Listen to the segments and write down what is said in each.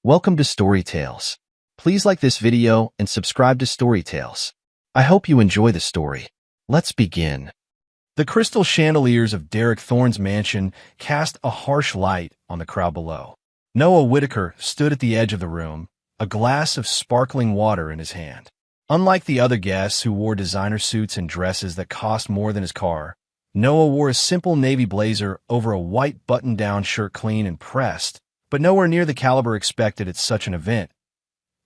Welcome to Story Tales. Please like this video and subscribe to Story Tales. I hope you enjoy the story. Let's begin. The crystal chandeliers of Derek Thorne's mansion cast a harsh light on the crowd below. Noah Whitaker stood at the edge of the room, a glass of sparkling water in his hand. Unlike the other guests who wore designer suits and dresses that cost more than his car, Noah wore a simple navy blazer over a white button-down shirt, clean and pressed, but nowhere near the caliber expected at such an event.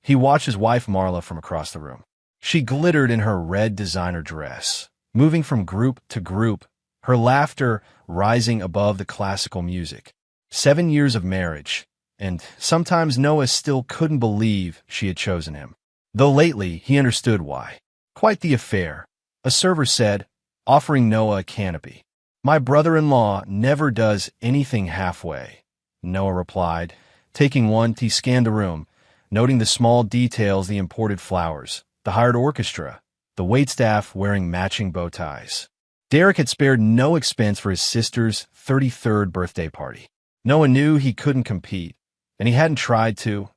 He watched his wife Marla from across the room. She glittered in her red designer dress, moving from group to group, her laughter rising above the classical music. 7 years of marriage, and sometimes Noah still couldn't believe she had chosen him. Though lately he understood why. Quite the affair, a server said, offering Noah a canopy. "My brother-in-law never does anything halfway," Noah replied. Taking one, he scanned the room, noting the small details: the imported flowers, the hired orchestra, the waitstaff wearing matching bow ties. Derek had spared no expense for his sister's 33rd birthday party. Noah knew he couldn't compete, and he hadn't tried to.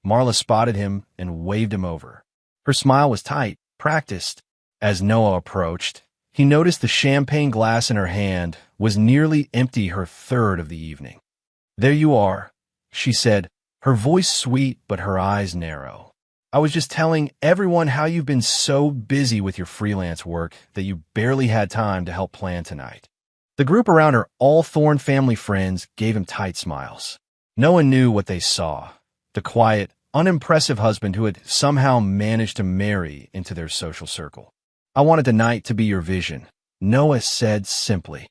Marla spotted him and waved him over. Her smile was tight, practiced. As Noah approached, he noticed the champagne glass in her hand was nearly empty, her third of the evening. "There you are," she said, her voice sweet but her eyes narrow. "I was just telling everyone how you've been so busy with your freelance work that you barely had time to help plan tonight." The group around her, all Thorne family friends, gave him tight smiles. Noah knew what they saw: the quiet, unimpressive husband who had somehow managed to marry into their social circle. "I wanted tonight to be your vision," Noah said simply.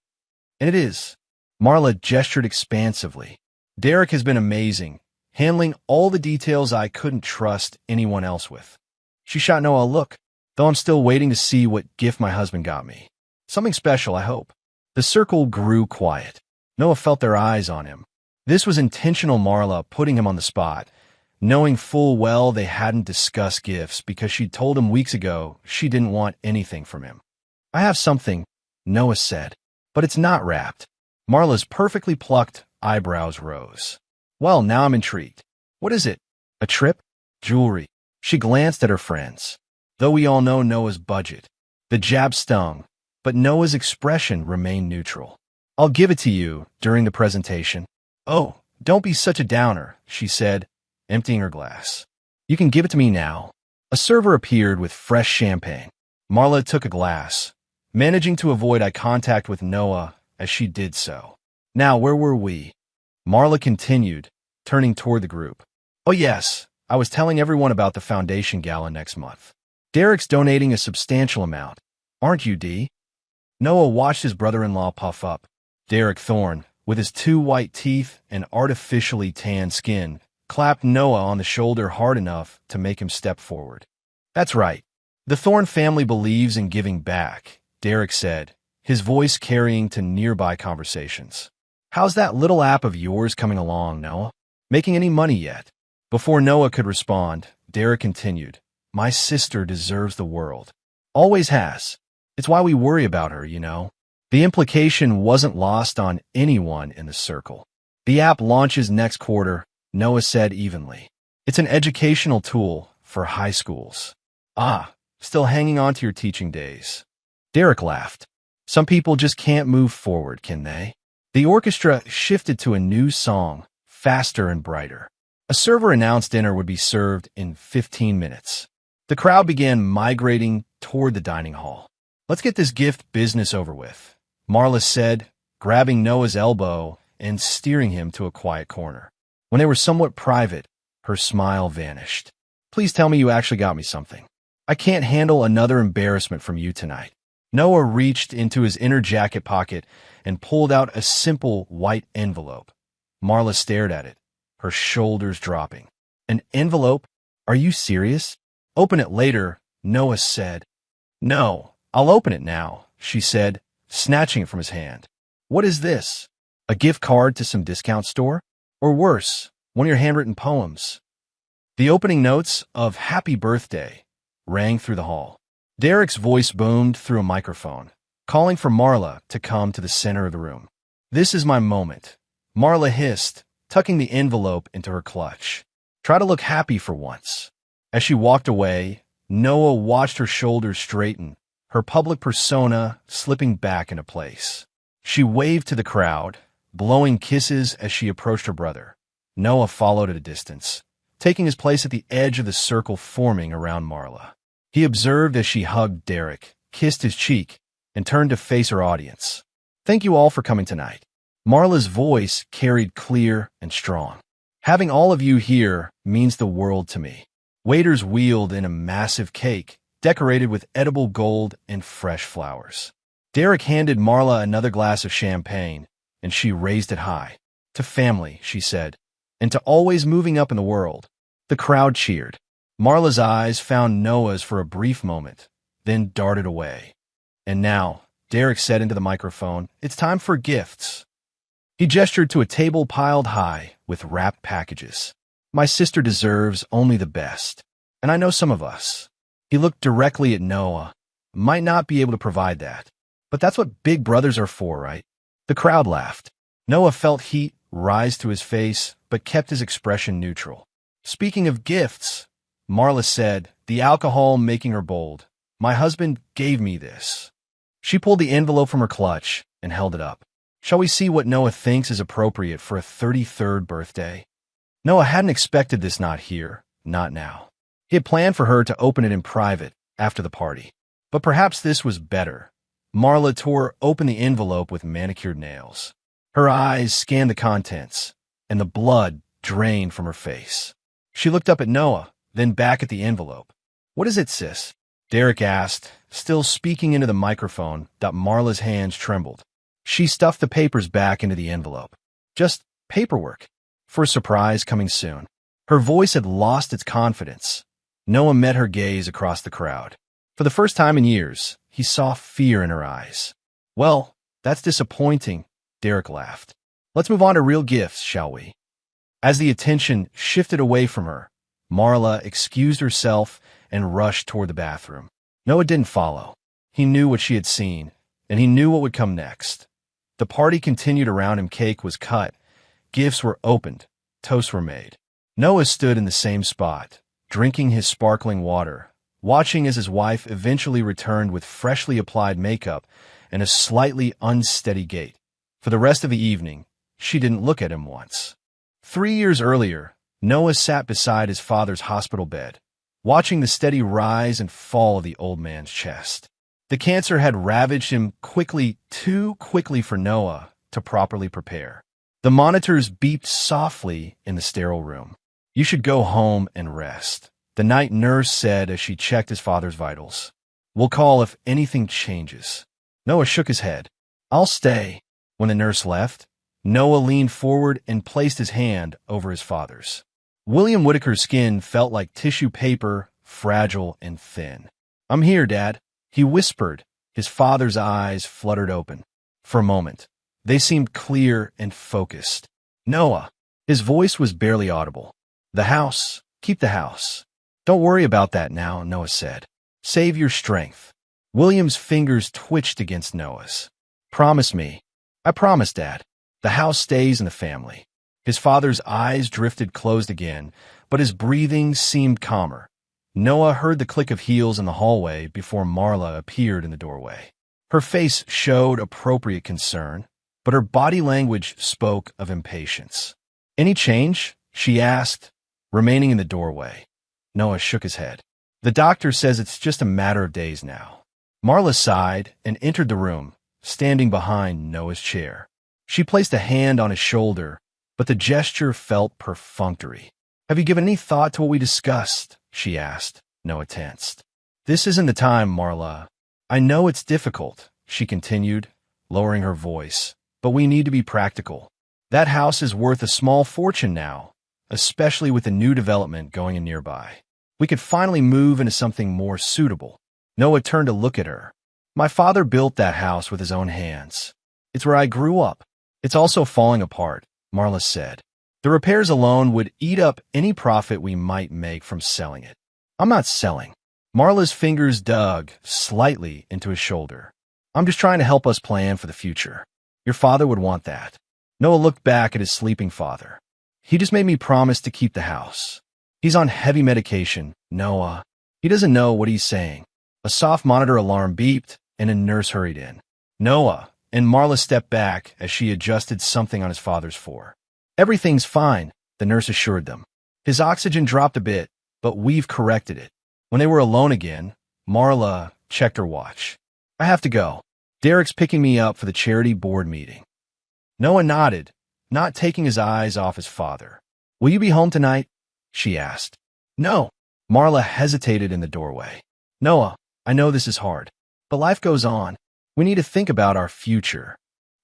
"And it is." Marla gestured expansively. "Derek has been amazing, handling all the details I couldn't trust anyone else with." She shot Noah a look, "Though I'm still waiting to see what gift my husband got me. Something special, I hope." The circle grew quiet. Noah felt their eyes on him. This was intentional, Marla putting him on the spot, knowing full well they hadn't discussed gifts because she'd told him weeks ago she didn't want anything from him. "I have something," Noah said, "but it's not wrapped." Marla's perfectly plucked eyebrows rose. "Well, now I'm intrigued. What is it? A trip? Jewelry?" She glanced at her friends. Though we all know Noah's budget. The jab stung, but Noah's expression remained neutral. "I'll give it to you during the presentation." "Oh, don't be such a downer," she said, emptying her glass. "You can give it to me now." A server appeared with fresh champagne. Marla took a glass, managing to avoid eye contact with Noah as she did so. "Now, where were we?" Marla continued, turning toward the group. "Oh yes, I was telling everyone about the foundation gala next month. Derek's donating a substantial amount. Aren't you, Dee?" Noah watched his brother-in-law puff up. Derek Thorne, with his 2 white teeth and artificially tanned skin, clapped Noah on the shoulder hard enough to make him step forward. "That's right. The Thorne family believes in giving back," Derek said, his voice carrying to nearby conversations. "How's that little app of yours coming along, Noah? Making any money yet?" Before Noah could respond, Derek continued, "My sister deserves the world. Always has. It's why we worry about her, you know." The implication wasn't lost on anyone in the circle. "The app launches next quarter," Noah said evenly. "It's an educational tool for high schools." "Ah, still hanging on to your teaching days." Derek laughed. "Some people just can't move forward, can they?" The orchestra shifted to a new song, faster and brighter. A server announced dinner would be served in 15 minutes. The crowd began migrating toward the dining hall. "Let's get this gift business over with," Marla said, grabbing Noah's elbow and steering him to a quiet corner. When they were somewhat private, her smile vanished. "Please tell me you actually got me something. I can't handle another embarrassment from you tonight." Noah reached into his inner jacket pocket and pulled out a simple white envelope. Marla stared at it, her shoulders dropping. "An envelope? Are you serious?" "Open it later," Noah said. "No, I'll open it now," she said, snatching it from his hand. "What is this? A gift card to some discount store? Or worse, one of your handwritten poems?" The opening notes of "Happy Birthday" rang through the hall. Derek's voice boomed through a microphone, calling for Marla to come to the center of the room. "This is my moment," Marla hissed, tucking the envelope into her clutch. Try to look happy for once. As she walked away, Noah watched her shoulders straighten, her public persona slipping back into place. She waved to the crowd, blowing kisses as she approached her brother. Noah followed at a distance, taking his place at the edge of the circle forming around Marla. He observed as she hugged Derek, kissed his cheek, and turned to face her audience. "Thank you all for coming tonight." Marla's voice carried clear and strong. "Having all of you here means the world to me." Waiters wheeled in a massive cake, decorated with edible gold and fresh flowers. Derek handed Marla another glass of champagne, and she raised it high. "To family," she said, "and to always moving up in the world." The crowd cheered. Marla's eyes found Noah's for a brief moment, then darted away. "And now," Derek said into the microphone, "it's time for gifts." He gestured to a table piled high with wrapped packages. "My sister deserves only the best, and I know some of us." He looked directly at Noah. "Might not be able to provide that, but that's what big brothers are for, right?" The crowd laughed. Noah felt heat rise to his face, but kept his expression neutral. "Speaking of gifts," Marla said, the alcohol making her bold, "my husband gave me this." She pulled the envelope from her clutch and held it up. "Shall we see what Noah thinks is appropriate for a 33rd birthday?" Noah hadn't expected this, not here, not now. He had planned for her to open it in private after the party. But perhaps this was better. Marla tore open the envelope with manicured nails. Her eyes scanned the contents, and the blood drained from her face. She looked up at Noah, then back at the envelope. "What is it, sis?" Derek asked, still speaking into the microphone. Marla's hands trembled. She stuffed the papers back into the envelope. "Just paperwork. For a surprise coming soon." Her voice had lost its confidence. Noah met her gaze across the crowd. For the first time in years, he saw fear in her eyes. "Well, that's disappointing," Derek laughed. "Let's move on to real gifts, shall we?" As the attention shifted away from her, Marla excused herself and rushed toward the bathroom. Noah didn't follow. He knew what she had seen, and he knew what would come next. The party continued around him. Cake was cut. Gifts were opened. Toasts were made. Noah stood in the same spot, drinking his sparkling water, watching as his wife eventually returned with freshly applied makeup and a slightly unsteady gait. For the rest of the evening, she didn't look at him once. 3 years earlier, Noah sat beside his father's hospital bed, watching the steady rise and fall of the old man's chest. The cancer had ravaged him quickly, too quickly for Noah to properly prepare. The monitors beeped softly in the sterile room. "You should go home and rest," the night nurse said as she checked his father's vitals. "We'll call if anything changes." Noah shook his head. "I'll stay." When the nurse left, Noah leaned forward and placed his hand over his father's. William Whitaker's skin felt like tissue paper, fragile and thin. "I'm here, Dad," he whispered. His father's eyes fluttered open. For a moment, they seemed clear and focused. "Noah." His voice was barely audible. "The house. Keep the house." "Don't worry about that now," Noah said. "Save your strength." William's fingers twitched against Noah's. "Promise me." "I promise, Dad. The house stays in the family." His father's eyes drifted closed again, but his breathing seemed calmer. Noah heard the click of heels in the hallway before Marla appeared in the doorway. Her face showed appropriate concern, but her body language spoke of impatience. "Any change?" she asked, remaining in the doorway. Noah shook his head. "The doctor says it's just a matter of days now." Marla sighed and entered the room, standing behind Noah's chair. She placed a hand on his shoulder, but the gesture felt perfunctory. "Have you given any thought to what we discussed?" she asked. Noah tensed. "This isn't the time, Marla. I know it's difficult," she continued, lowering her voice, "but we need to be practical. That house is worth a small fortune now, especially with the new development going in nearby. We could finally move into something more suitable." Noah turned to look at her. "My father built that house with his own hands. It's where I grew up." "It's also falling apart," Marla said. "The repairs alone would eat up any profit we might make from selling it." "I'm not selling." Marla's fingers dug slightly into his shoulder. "I'm just trying to help us plan for the future. Your father would want that." Noah looked back at his sleeping father. "He just made me promise to keep the house." He's on heavy medication, Noah. He doesn't know what he's saying. A soft monitor alarm beeped, and a nurse hurried in. Noah, and Marla stepped back as she adjusted something on his father's floor. Everything's fine, the nurse assured them. His oxygen dropped a bit, but we've corrected it. When they were alone again, Marla checked her watch. I have to go. Derek's picking me up for the charity board meeting. Noah nodded, not taking his eyes off his father. Will you be home tonight? She asked. No. Marla hesitated in the doorway. Noah, I know this is hard, but life goes on. We need to think about our future.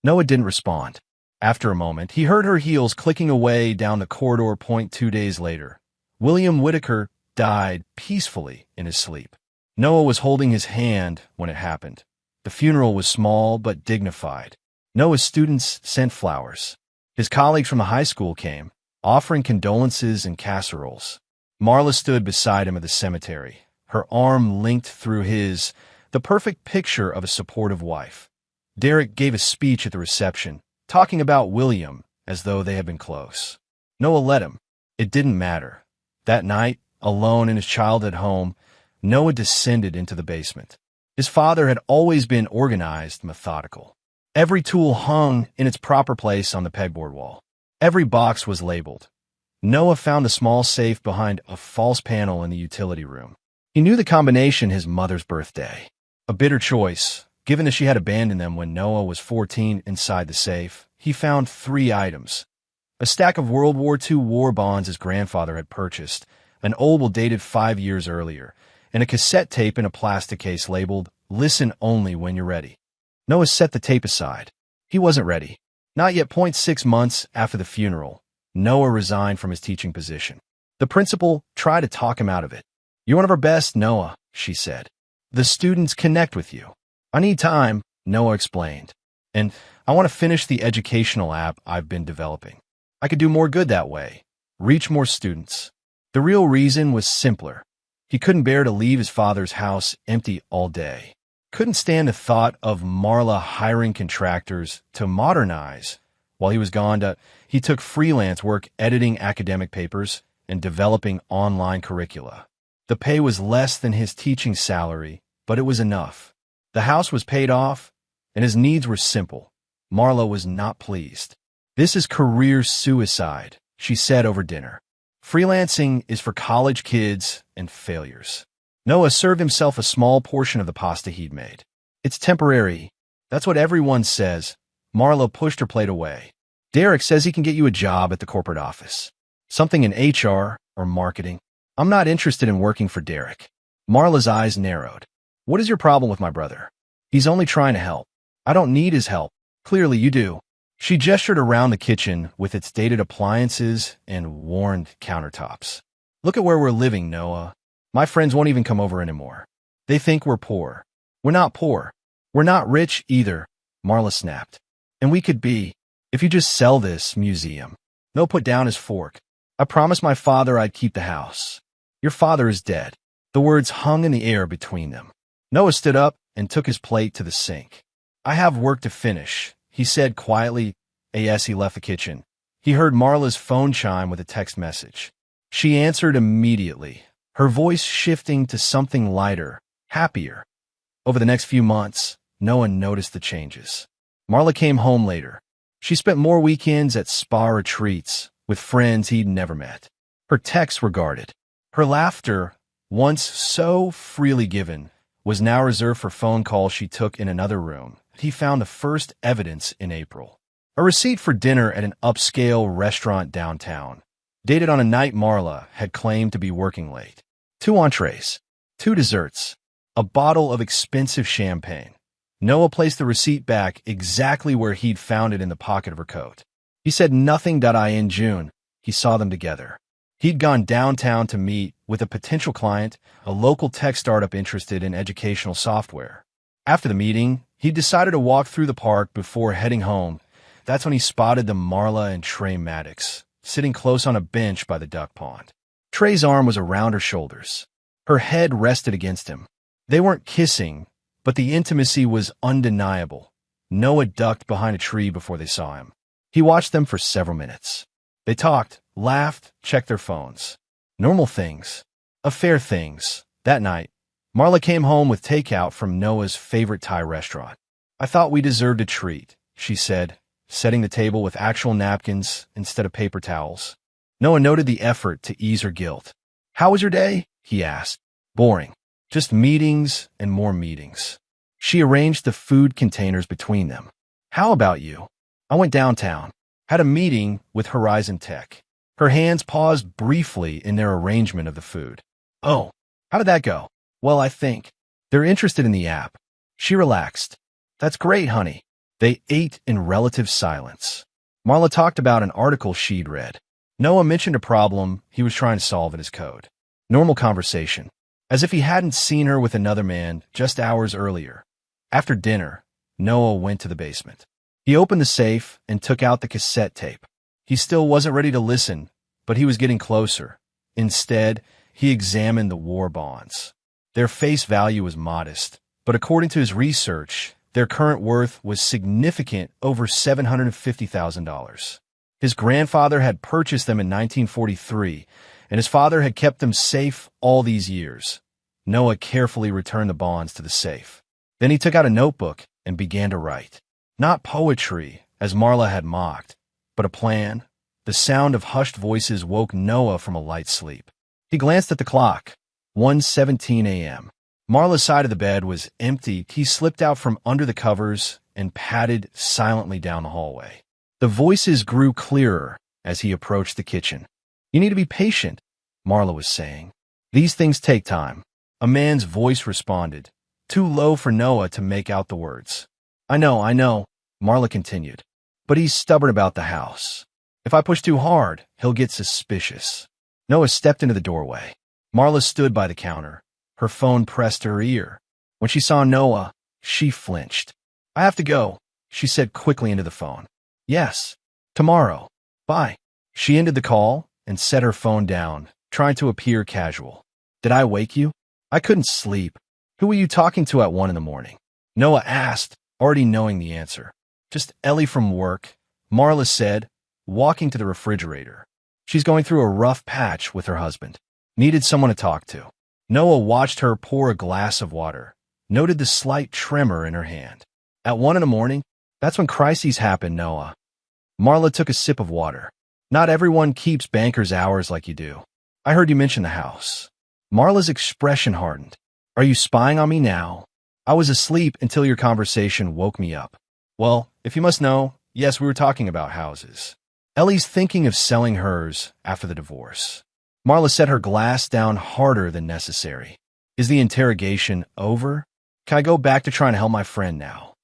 Noah didn't respond. After a moment, he heard her heels clicking away down the corridor. 2 days later, William Whitaker died peacefully in his sleep. Noah was holding his hand when it happened. The funeral was small but dignified. Noah's students sent flowers. His colleagues from the high school came, offering condolences and casseroles. Marla stood beside him at the cemetery, her arm linked through his, the perfect picture of a supportive wife. Derek gave a speech at the reception, talking about William as though they had been close. Noah let him. It didn't matter. That night, alone in his childhood home, Noah descended into the basement. His father had always been organized, methodical. Every tool hung in its proper place on the pegboard wall. Every box was labeled. Noah found a small safe behind a false panel in the utility room. He knew the combination his mother's birthday. A bitter choice, given that she had abandoned them when Noah was 14. Inside the safe, he found 3 items. A stack of World War II war bonds his grandfather had purchased, an oval dated 5 years earlier, and a cassette tape in a plastic case labeled, "Listen only when you're ready." Noah set the tape aside. He wasn't ready. Not yet. 6 months after the funeral, Noah resigned from his teaching position. The principal tried to talk him out of it. "You're one of our best, Noah," she said. "The students connect with you." "I need time," Noah explained. "And I want to finish the educational app I've been developing. I could do more good that way, reach more students." The real reason was simpler. He couldn't bear to leave his father's house empty all day. Couldn't stand the thought of Marla hiring contractors to modernize. While he was gone, he took freelance work editing academic papers and developing online curricula. The pay was less than his teaching salary, but it was enough. The house was paid off, and his needs were simple. Marla was not pleased. "This is career suicide," she said over dinner. "Freelancing is for college kids and failures." Noah served himself a small portion of the pasta he'd made. "It's temporary. That's what everyone says." Marla pushed her plate away. "Derek says he can get you a job at the corporate office. Something in HR or marketing." "I'm not interested in working for Derek." Marla's eyes narrowed. "What is your problem with my brother?" "He's only trying to help." "I don't need his help." "Clearly you do." She gestured around the kitchen with its dated appliances and worn countertops. "Look at where we're living, Noah. My friends won't even come over anymore. They think we're poor." "We're not poor. We're not rich either," Marla snapped. "And we could be, if you just sell this museum." Noah put down his fork. "I promised my father I'd keep the house." "Your father is dead." The words hung in the air between them. Noah stood up and took his plate to the sink. "I have work to finish," he said quietly. As he left the kitchen, he heard Marla's phone chime with a text message. She answered immediately, her voice shifting to something lighter, happier. Over the next few months, Noah noticed the changes. Marla came home later. She spent more weekends at spa retreats with friends he'd never met. Her texts were guarded. Her laughter, once so freely given, was now reserved for phone calls she took in another room. He found the first evidence in April. A receipt for dinner at an upscale restaurant downtown, dated on a night Marla had claimed to be working late. 2 entrees, 2 desserts, a bottle of expensive champagne. Noah placed the receipt back exactly where he'd found it in the pocket of her coat. He said nothing. In June, he saw them together. He'd gone downtown to meet with a potential client, a local tech startup interested in educational software. After the meeting, he decided to walk through the park before heading home. That's when he spotted the Marla and Trey Maddox, sitting close on a bench by the duck pond. Trey's arm was around her shoulders. Her head rested against him. They weren't kissing, but the intimacy was undeniable. Noah ducked behind a tree before they saw him. He watched them for several minutes. They talked, laughed, checked their phones. Normal things. Affair things. That night, Marla came home with takeout from Noah's favorite Thai restaurant. I thought we deserved a treat, she said, setting the table with actual napkins instead of paper towels. Noah noted the effort to ease her guilt. How was your day? He asked. Boring. Just meetings and more meetings. She arranged the food containers between them. How about you? I went downtown. Had a meeting with Horizon Tech. Her hands paused briefly in their arrangement of the food. Oh, how did that go? Well, I think they're interested in the app. She relaxed. That's great, honey. They ate in relative silence. Marla talked about an article she'd read. Noah mentioned a problem he was trying to solve in his code. Normal conversation, as if he hadn't seen her with another man just hours earlier. After dinner, Noah went to the basement. He opened the safe and took out the cassette tape. He still wasn't ready to listen, but he was getting closer. Instead, he examined the war bonds. Their face value was modest, but according to his research, their current worth was significant, over $750,000. His grandfather had purchased them in 1943, and his father had kept them safe all these years. Noah carefully returned the bonds to the safe. Then he took out a notebook and began to write. Not poetry, as Marla had mocked, but a plan. The sound of hushed voices woke Noah from a light sleep. He glanced at the clock. 1:17 a.m. Marla's side of the bed was empty. He slipped out from under the covers and padded silently down the hallway. The voices grew clearer as he approached the kitchen. You need to be patient, Marla was saying. These things take time. A man's voice responded, too low for Noah to make out the words. I know, Marla continued. But he's stubborn about the house. If I push too hard, he'll get suspicious. Noah stepped into the doorway. Marla stood by the counter, her phone pressed to her ear. When she saw Noah, she flinched. I have to go, she said quickly into the phone. Yes, tomorrow. Bye. She ended the call and set her phone down, trying to appear casual. Did I wake you? I couldn't sleep. Who were you talking to at 1 a.m? Noah asked, already knowing the answer. Just Ellie from work, Marla said, walking to the refrigerator. She's going through a rough patch with her husband. Needed someone to talk to. Noah watched her pour a glass of water, noted the slight tremor in her hand. At 1 a.m? That's when crises happen, Noah. Marla took a sip of water. Not everyone keeps banker's hours like you do. I heard you mention the house. Marla's expression hardened. Are you spying on me now? I was asleep until your conversation woke me up. Well, if you must know, yes, we were talking about houses. Ellie's thinking of selling hers after the divorce. Marla set her glass down harder than necessary. Is the interrogation over? Can I go back to trying to help my friend now?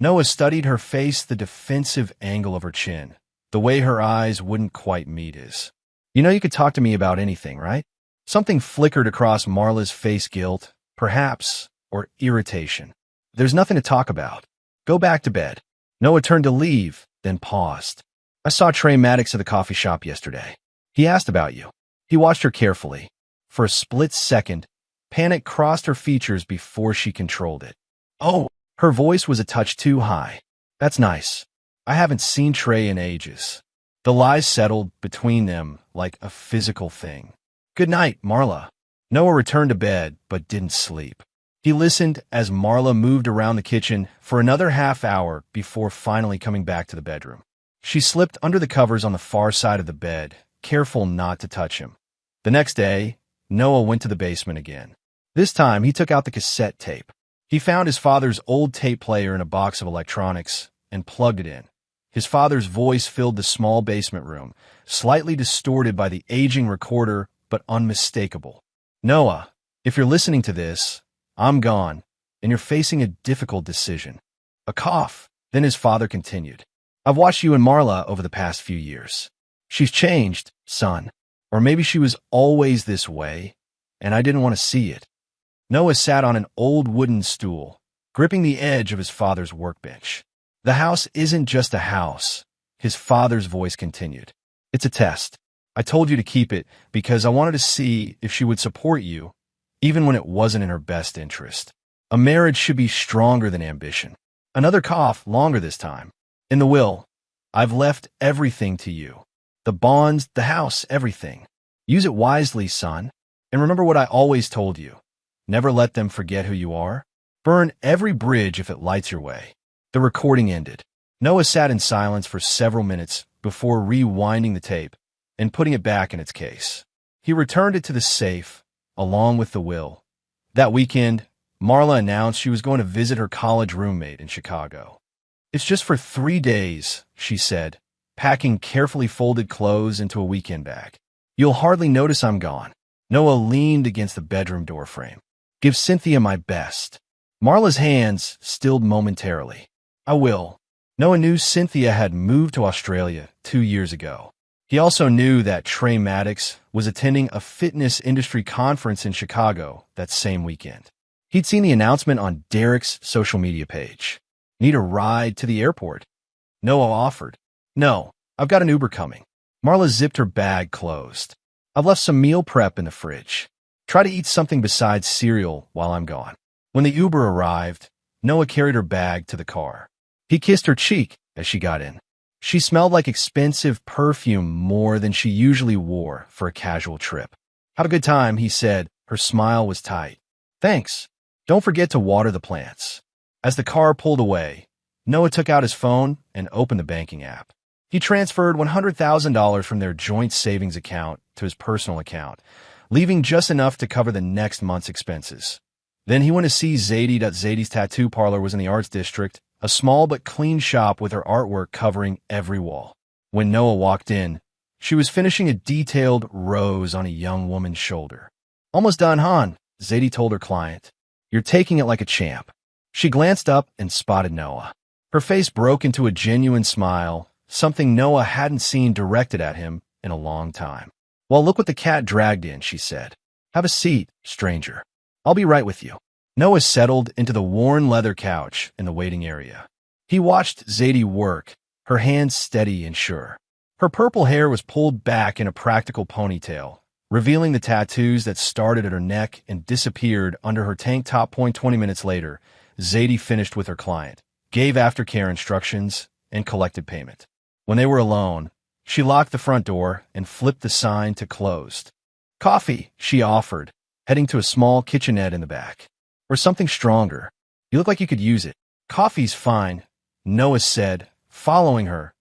Noah studied her face, the defensive angle of her chin, the way her eyes wouldn't quite meet his. You know you could talk to me about anything, right? Something flickered across Marla's face, guilt, perhaps, or irritation. There's nothing to talk about. Go back to bed. Noah turned to leave, then paused. I saw Trey Maddox at the coffee shop yesterday. He asked about you. He watched her carefully. For a split second, panic crossed her features before she controlled it. Oh, her voice was a touch too high. That's nice. I haven't seen Trey in ages. The lies settled between them like a physical thing. Good night, Marla. Noah returned to bed, but didn't sleep. He listened as Marla moved around the kitchen for another half hour before finally coming back to the bedroom. She slipped under the covers on the far side of the bed, careful not to touch him. The next day, Noah went to the basement again. This time, he took out the cassette tape. He found his father's old tape player in a box of electronics and plugged it in. His father's voice filled the small basement room, slightly distorted by the aging recorder, but unmistakable. Noah, if you're listening to this, I'm gone, and you're facing a difficult decision. A cough. Then his father continued. I've watched you and Marla over the past few years. She's changed, son. Or maybe she was always this way, and I didn't want to see it. Noah sat on an old wooden stool, gripping the edge of his father's workbench. The house isn't just a house, his father's voice continued. It's a test. I told you to keep it because I wanted to see if she would support you, even when it wasn't in her best interest. A marriage should be stronger than ambition. Another cough, longer this time. In the will, I've left everything to you. The bonds, the house, everything. Use it wisely, son. And remember what I always told you. Never let them forget who you are. Burn every bridge if it lights your way. The recording ended. Noah sat in silence for several minutes before rewinding the tape and putting it back in its case. He returned it to the safe, along with the will. That weekend, Marla announced she was going to visit her college roommate in Chicago. It's just for 3 days, she said, packing carefully folded clothes into a weekend bag. You'll hardly notice I'm gone. Noah leaned against the bedroom doorframe. Give Cynthia my best. Marla's hands stilled momentarily. I will. Noah knew Cynthia had moved to Australia 2 years ago. He also knew that Trey Maddox was attending a fitness industry conference in Chicago that same weekend. He'd seen the announcement on Derek's social media page. Need a ride to the airport? Noah offered. No, I've got an Uber coming. Marla zipped her bag closed. I've left some meal prep in the fridge. Try to eat something besides cereal while I'm gone. When the Uber arrived, Noah carried her bag to the car. He kissed her cheek as she got in. She smelled like expensive perfume more than she usually wore for a casual trip. Had a good time, he said. Her smile was tight. Thanks. Don't forget to water the plants. As the car pulled away, Noah took out his phone and opened the banking app. He transferred $100,000 from their joint savings account to his personal account, leaving just enough to cover the next month's expenses. Then he went to see Zadie. Zadie's tattoo parlor was in the Arts District, a small but clean shop with her artwork covering every wall. When Noah walked in, she was finishing a detailed rose on a young woman's shoulder. Almost done, hon, Zadie told her client. You're taking it like a champ. She glanced up and spotted Noah. Her face broke into a genuine smile, something Noah hadn't seen directed at him in a long time. Well, look what the cat dragged in, she said. Have a seat, stranger. I'll be right with you. Noah settled into the worn leather couch in the waiting area. He watched Zadie work, her hands steady and sure. Her purple hair was pulled back in a practical ponytail, revealing the tattoos that started at her neck and disappeared under her tank top. 20 minutes later, Zadie finished with her client, gave aftercare instructions, and collected payment. When they were alone, she locked the front door and flipped the sign to closed. Coffee, she offered, heading to a small kitchenette in the back. Or something stronger. You look like you could use it. Coffee's fine, Noah said, following her.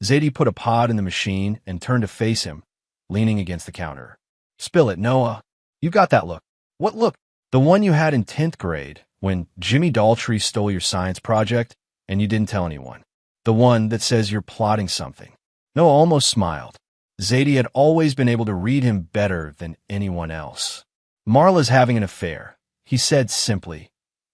Zadie put a pod in the machine and turned to face him, leaning against the counter. Spill it, Noah. You've got that look. What look? The one you had in 10th grade when Jimmy Daltrey stole your science project and you didn't tell anyone. The one that says you're plotting something. Noah almost smiled. Zadie had always been able to read him better than anyone else. Marla's having an affair, he said simply.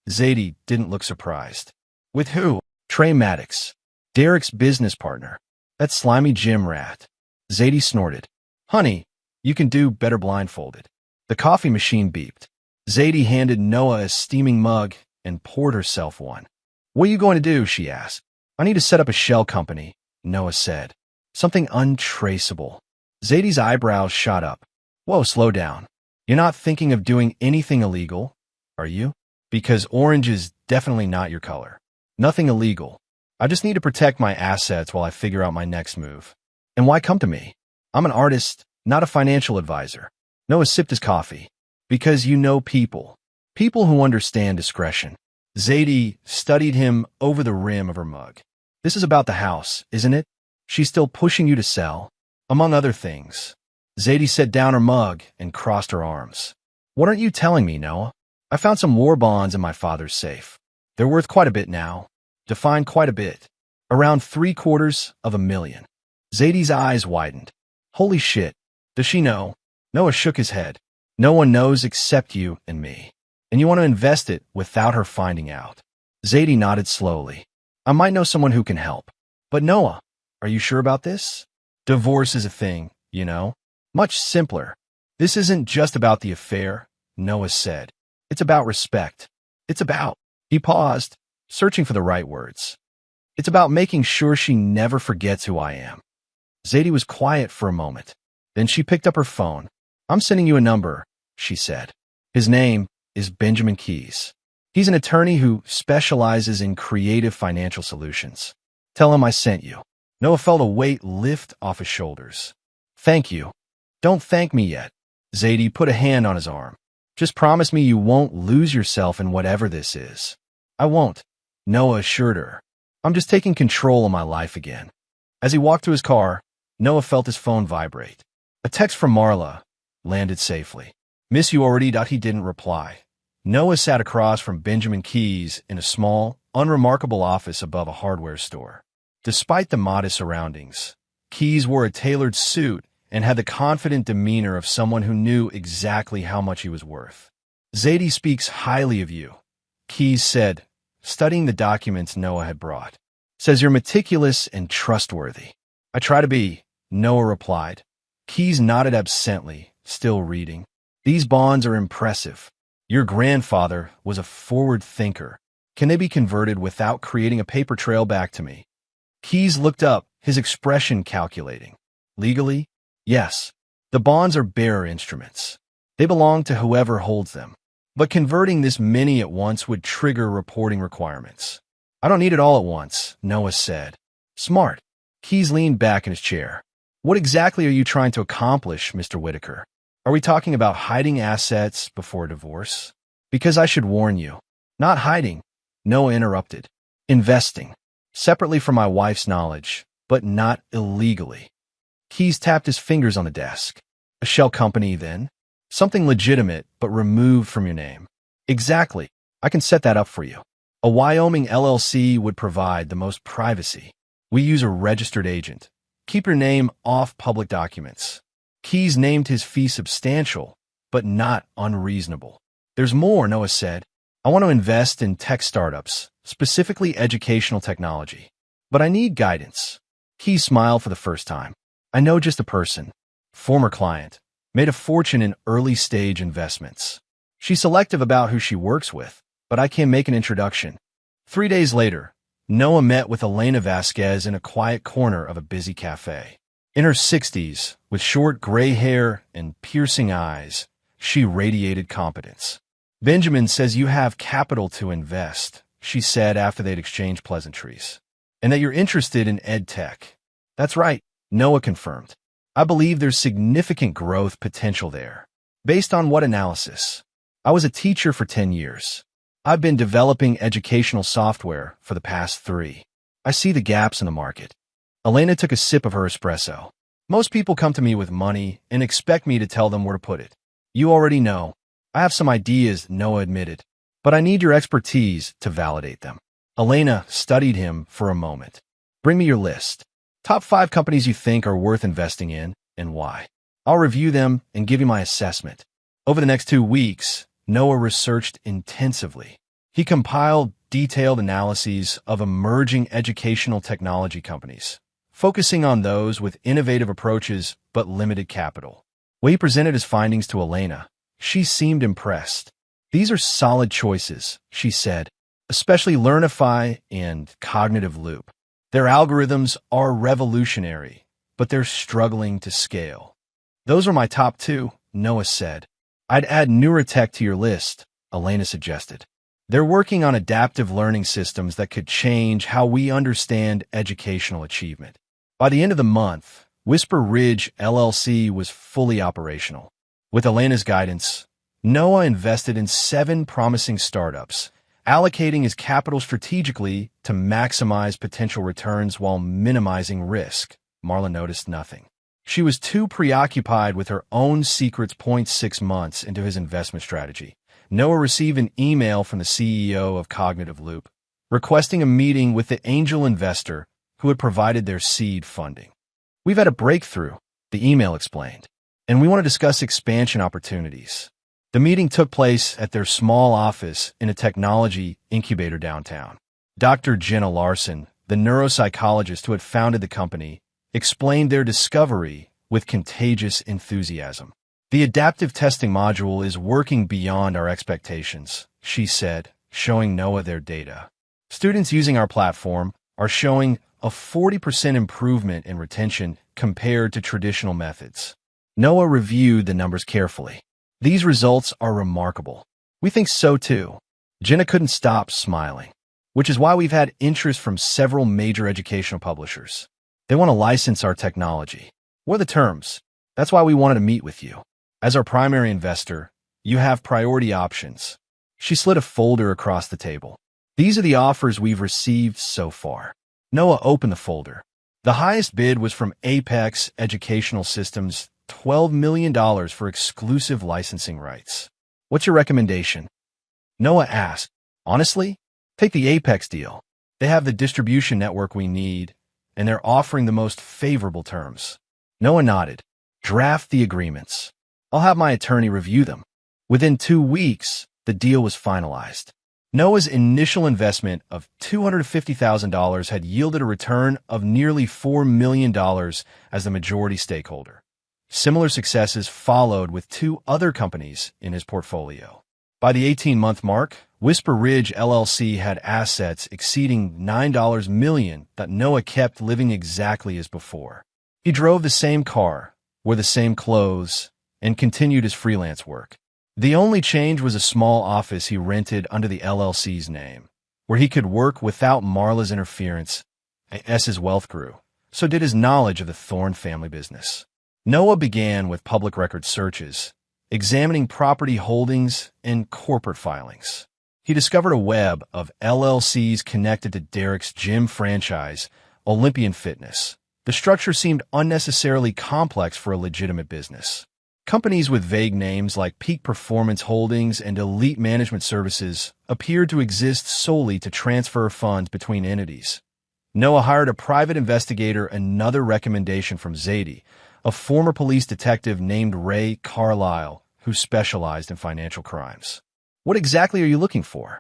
Zadie didn't look surprised. With who? Trey Maddox, Derek's business partner. That slimy gym rat. Zadie snorted. Honey, you can do better blindfolded. The coffee machine beeped. Zadie handed Noah a steaming mug and poured herself one. What are you going to do? She asked. I need to set up a shell company, Noah said. Something untraceable. Zadie's eyebrows shot up. Whoa, slow down. You're not thinking of doing anything illegal, are you? Because orange is definitely not your color. Nothing illegal. I just need to protect my assets while I figure out my next move. And why come to me? I'm an artist, not a financial advisor. Noah sipped his coffee. Because you know people. People who understand discretion. Zadie studied him over the rim of her mug. This is about the house, isn't it? She's still pushing you to sell, among other things. Zadie set down her mug and crossed her arms. What aren't you telling me, Noah? I found some war bonds in my father's safe. They're worth quite a bit now. Define quite a bit. Around $750,000. Zadie's eyes widened. Holy shit. Does she know? Noah shook his head. No one knows except you and me. And you want to invest it without her finding out. Zadie nodded slowly. I might know someone who can help. But Noah, are you sure about this? Divorce is a thing, you know? Much simpler. This isn't just about the affair, Noah said. It's about respect. It's about... He paused, searching for the right words. It's about making sure she never forgets who I am. Zadie was quiet for a moment. Then she picked up her phone. I'm sending you a number, she said. His name is Benjamin Keys. He's an attorney who specializes in creative financial solutions. Tell him I sent you. Noah felt a weight lift off his shoulders. Thank you. Don't thank me yet. Zadie put a hand on his arm. Just promise me you won't lose yourself in whatever this is. I won't, Noah assured her. I'm just taking control of my life again. As he walked to his car, Noah felt his phone vibrate. A text from Marla landed safely. Miss you already. He didn't reply. Noah sat across from Benjamin Keyes in a small, unremarkable office above a hardware store. Despite the modest surroundings, Keyes wore a tailored suit and had the confident demeanor of someone who knew exactly how much he was worth. Zadie speaks highly of you, Keyes said, studying the documents Noah had brought. Says you're meticulous and trustworthy. I try to be, Noah replied. Keyes nodded absently, still reading. These bonds are impressive. Your grandfather was a forward thinker. Can they be converted without creating a paper trail back to me? Keyes looked up, his expression calculating. Legally? Yes. The bonds are bearer instruments. They belong to whoever holds them. But converting this many at once would trigger reporting requirements. I don't need it all at once, Noah said. Smart. Keyes leaned back in his chair. What exactly are you trying to accomplish, Mr. Whitaker? Are we talking about hiding assets before divorce? Because I should warn you. Not hiding, Noah interrupted. Investing. Separately from my wife's knowledge, but not illegally. Keyes tapped his fingers on the desk. A shell company, then? Something legitimate, but removed from your name. Exactly. I can set that up for you. A Wyoming LLC would provide the most privacy. We use a registered agent. Keep your name off public documents. Keyes named his fee substantial, but not unreasonable. There's more, Noah said. I want to invest in tech startups, specifically educational technology. But I need guidance. Keyes smiled for the first time. I know just a person. Former client. Made a fortune in early-stage investments. She's selective about who she works with, but I can make an introduction. 3 days later, Noah met with Elena Vasquez in a quiet corner of a busy cafe. In her 60s, with short gray hair and piercing eyes, she radiated competence. Benjamin says you have capital to invest, she said after they'd exchanged pleasantries, and that you're interested in ed tech. That's right, Noah confirmed. I believe there's significant growth potential there. Based on what analysis? I was a teacher for 10 years. I've been developing educational software for the past 3. I see the gaps in the market. Elena took a sip of her espresso. Most people come to me with money and expect me to tell them where to put it. You already know. I have some ideas, Noah admitted, but I need your expertise to validate them. Elena studied him for a moment. Bring me your list. Top 5 companies you think are worth investing in, and why. I'll review them and give you my assessment. Over the next 2 weeks, Noah researched intensively. He compiled detailed analyses of emerging educational technology companies, focusing on those with innovative approaches but limited capital. When he presented his findings to Elena, she seemed impressed. These are solid choices, she said, especially Learnify and Cognitive Loop. Their algorithms are revolutionary, but they're struggling to scale. Those are my top 2, Noah said. I'd add Neurotech to your list, Elena suggested. They're working on adaptive learning systems that could change how we understand educational achievement. By the end of the month, Whisper Ridge LLC was fully operational. With Elena's guidance, Noah invested in 7 promising startups, allocating his capital strategically to maximize potential returns while minimizing risk. Marla noticed nothing. She was too preoccupied with her own secrets. 6 months into his investment strategy, Noah received an email from the CEO of Cognitive Loop, requesting a meeting with the angel investor who had provided their seed funding. We've had a breakthrough, the email explained, and we want to discuss expansion opportunities. The meeting took place at their small office in a technology incubator downtown. Dr. Jenna Larson, the neuropsychologist who had founded the company, explained their discovery with contagious enthusiasm. The adaptive testing module is working beyond our expectations, she said, showing Noah their data. Students using our platform are showing a 40% improvement in retention compared to traditional methods. Noah reviewed the numbers carefully. These results are remarkable. We think so too. Jenna couldn't stop smiling, which is why we've had interest from several major educational publishers. They want to license our technology. What are the terms? That's why we wanted to meet with you. As our primary investor, you have priority options. She slid a folder across the table. These are the offers we've received so far. Noah opened the folder. The highest bid was from Apex Educational Systems, $12 million for exclusive licensing rights. What's your recommendation? Noah asked. Honestly, take the Apex deal. They have the distribution network we need, and they're offering the most favorable terms. Noah nodded. Draft the agreements. I'll have my attorney review them. Within 2 weeks, the deal was finalized. Noah's initial investment of $250,000 had yielded a return of nearly $4 million as the majority stakeholder. Similar successes followed with 2 other companies in his portfolio. By the 18-month mark, Whisper Ridge LLC had assets exceeding $9 million that Noah kept living exactly as before. He drove the same car, wore the same clothes, and continued his freelance work. The only change was a small office he rented under the LLC's name, where he could work without Marla's interference. As his wealth grew, so did his knowledge of the Thorne family business. Noah began with public record searches, examining property holdings and corporate filings. He discovered a web of LLCs connected to Derek's gym franchise, Olympian Fitness. The structure seemed unnecessarily complex for a legitimate business. Companies with vague names like Peak Performance Holdings and Elite Management Services appeared to exist solely to transfer funds between entities. Noah hired a private investigator, another recommendation from Zadie, a former police detective named Ray Carlisle, who specialized in financial crimes. What exactly are you looking for?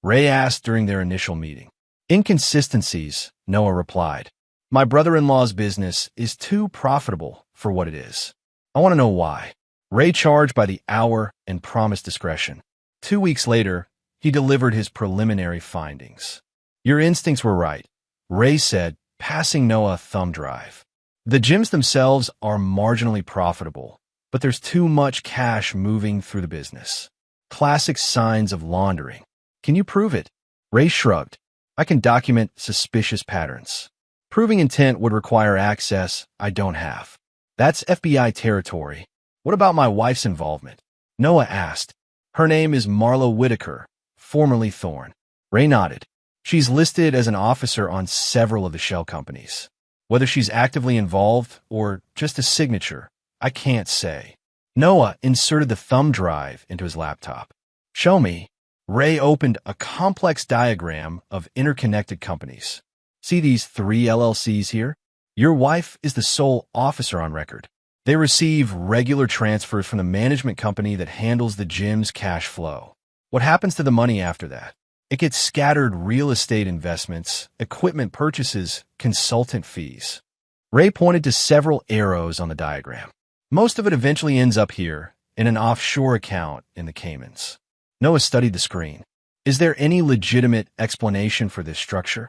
Ray asked during their initial meeting. Inconsistencies, Noah replied. My brother-in-law's business is too profitable for what it is. I want to know why. Ray charged by the hour and promised discretion. 2 weeks later, he delivered his preliminary findings. Your instincts were right, Ray said, passing Noah a thumb drive. The gyms themselves are marginally profitable, but there's too much cash moving through the business. Classic signs of laundering. Can you prove it? Ray shrugged. I can document suspicious patterns. Proving intent would require access I don't have. That's FBI territory. What about my wife's involvement? Noah asked. Her name is Marla Whitaker, formerly Thorne. Ray nodded. She's listed as an officer on several of the shell companies. Whether she's actively involved or just a signature, I can't say. Noah inserted the thumb drive into his laptop. Show me. Ray opened a complex diagram of interconnected companies. See these 3 LLCs here? Your wife is the sole officer on record. They receive regular transfers from the management company that handles the gym's cash flow. What happens to the money after that? It gets scattered real estate investments, equipment purchases, consultant fees. Ray pointed to several arrows on the diagram. Most of it eventually ends up here, in an offshore account in the Caymans. Noah studied the screen. Is there any legitimate explanation for this structure?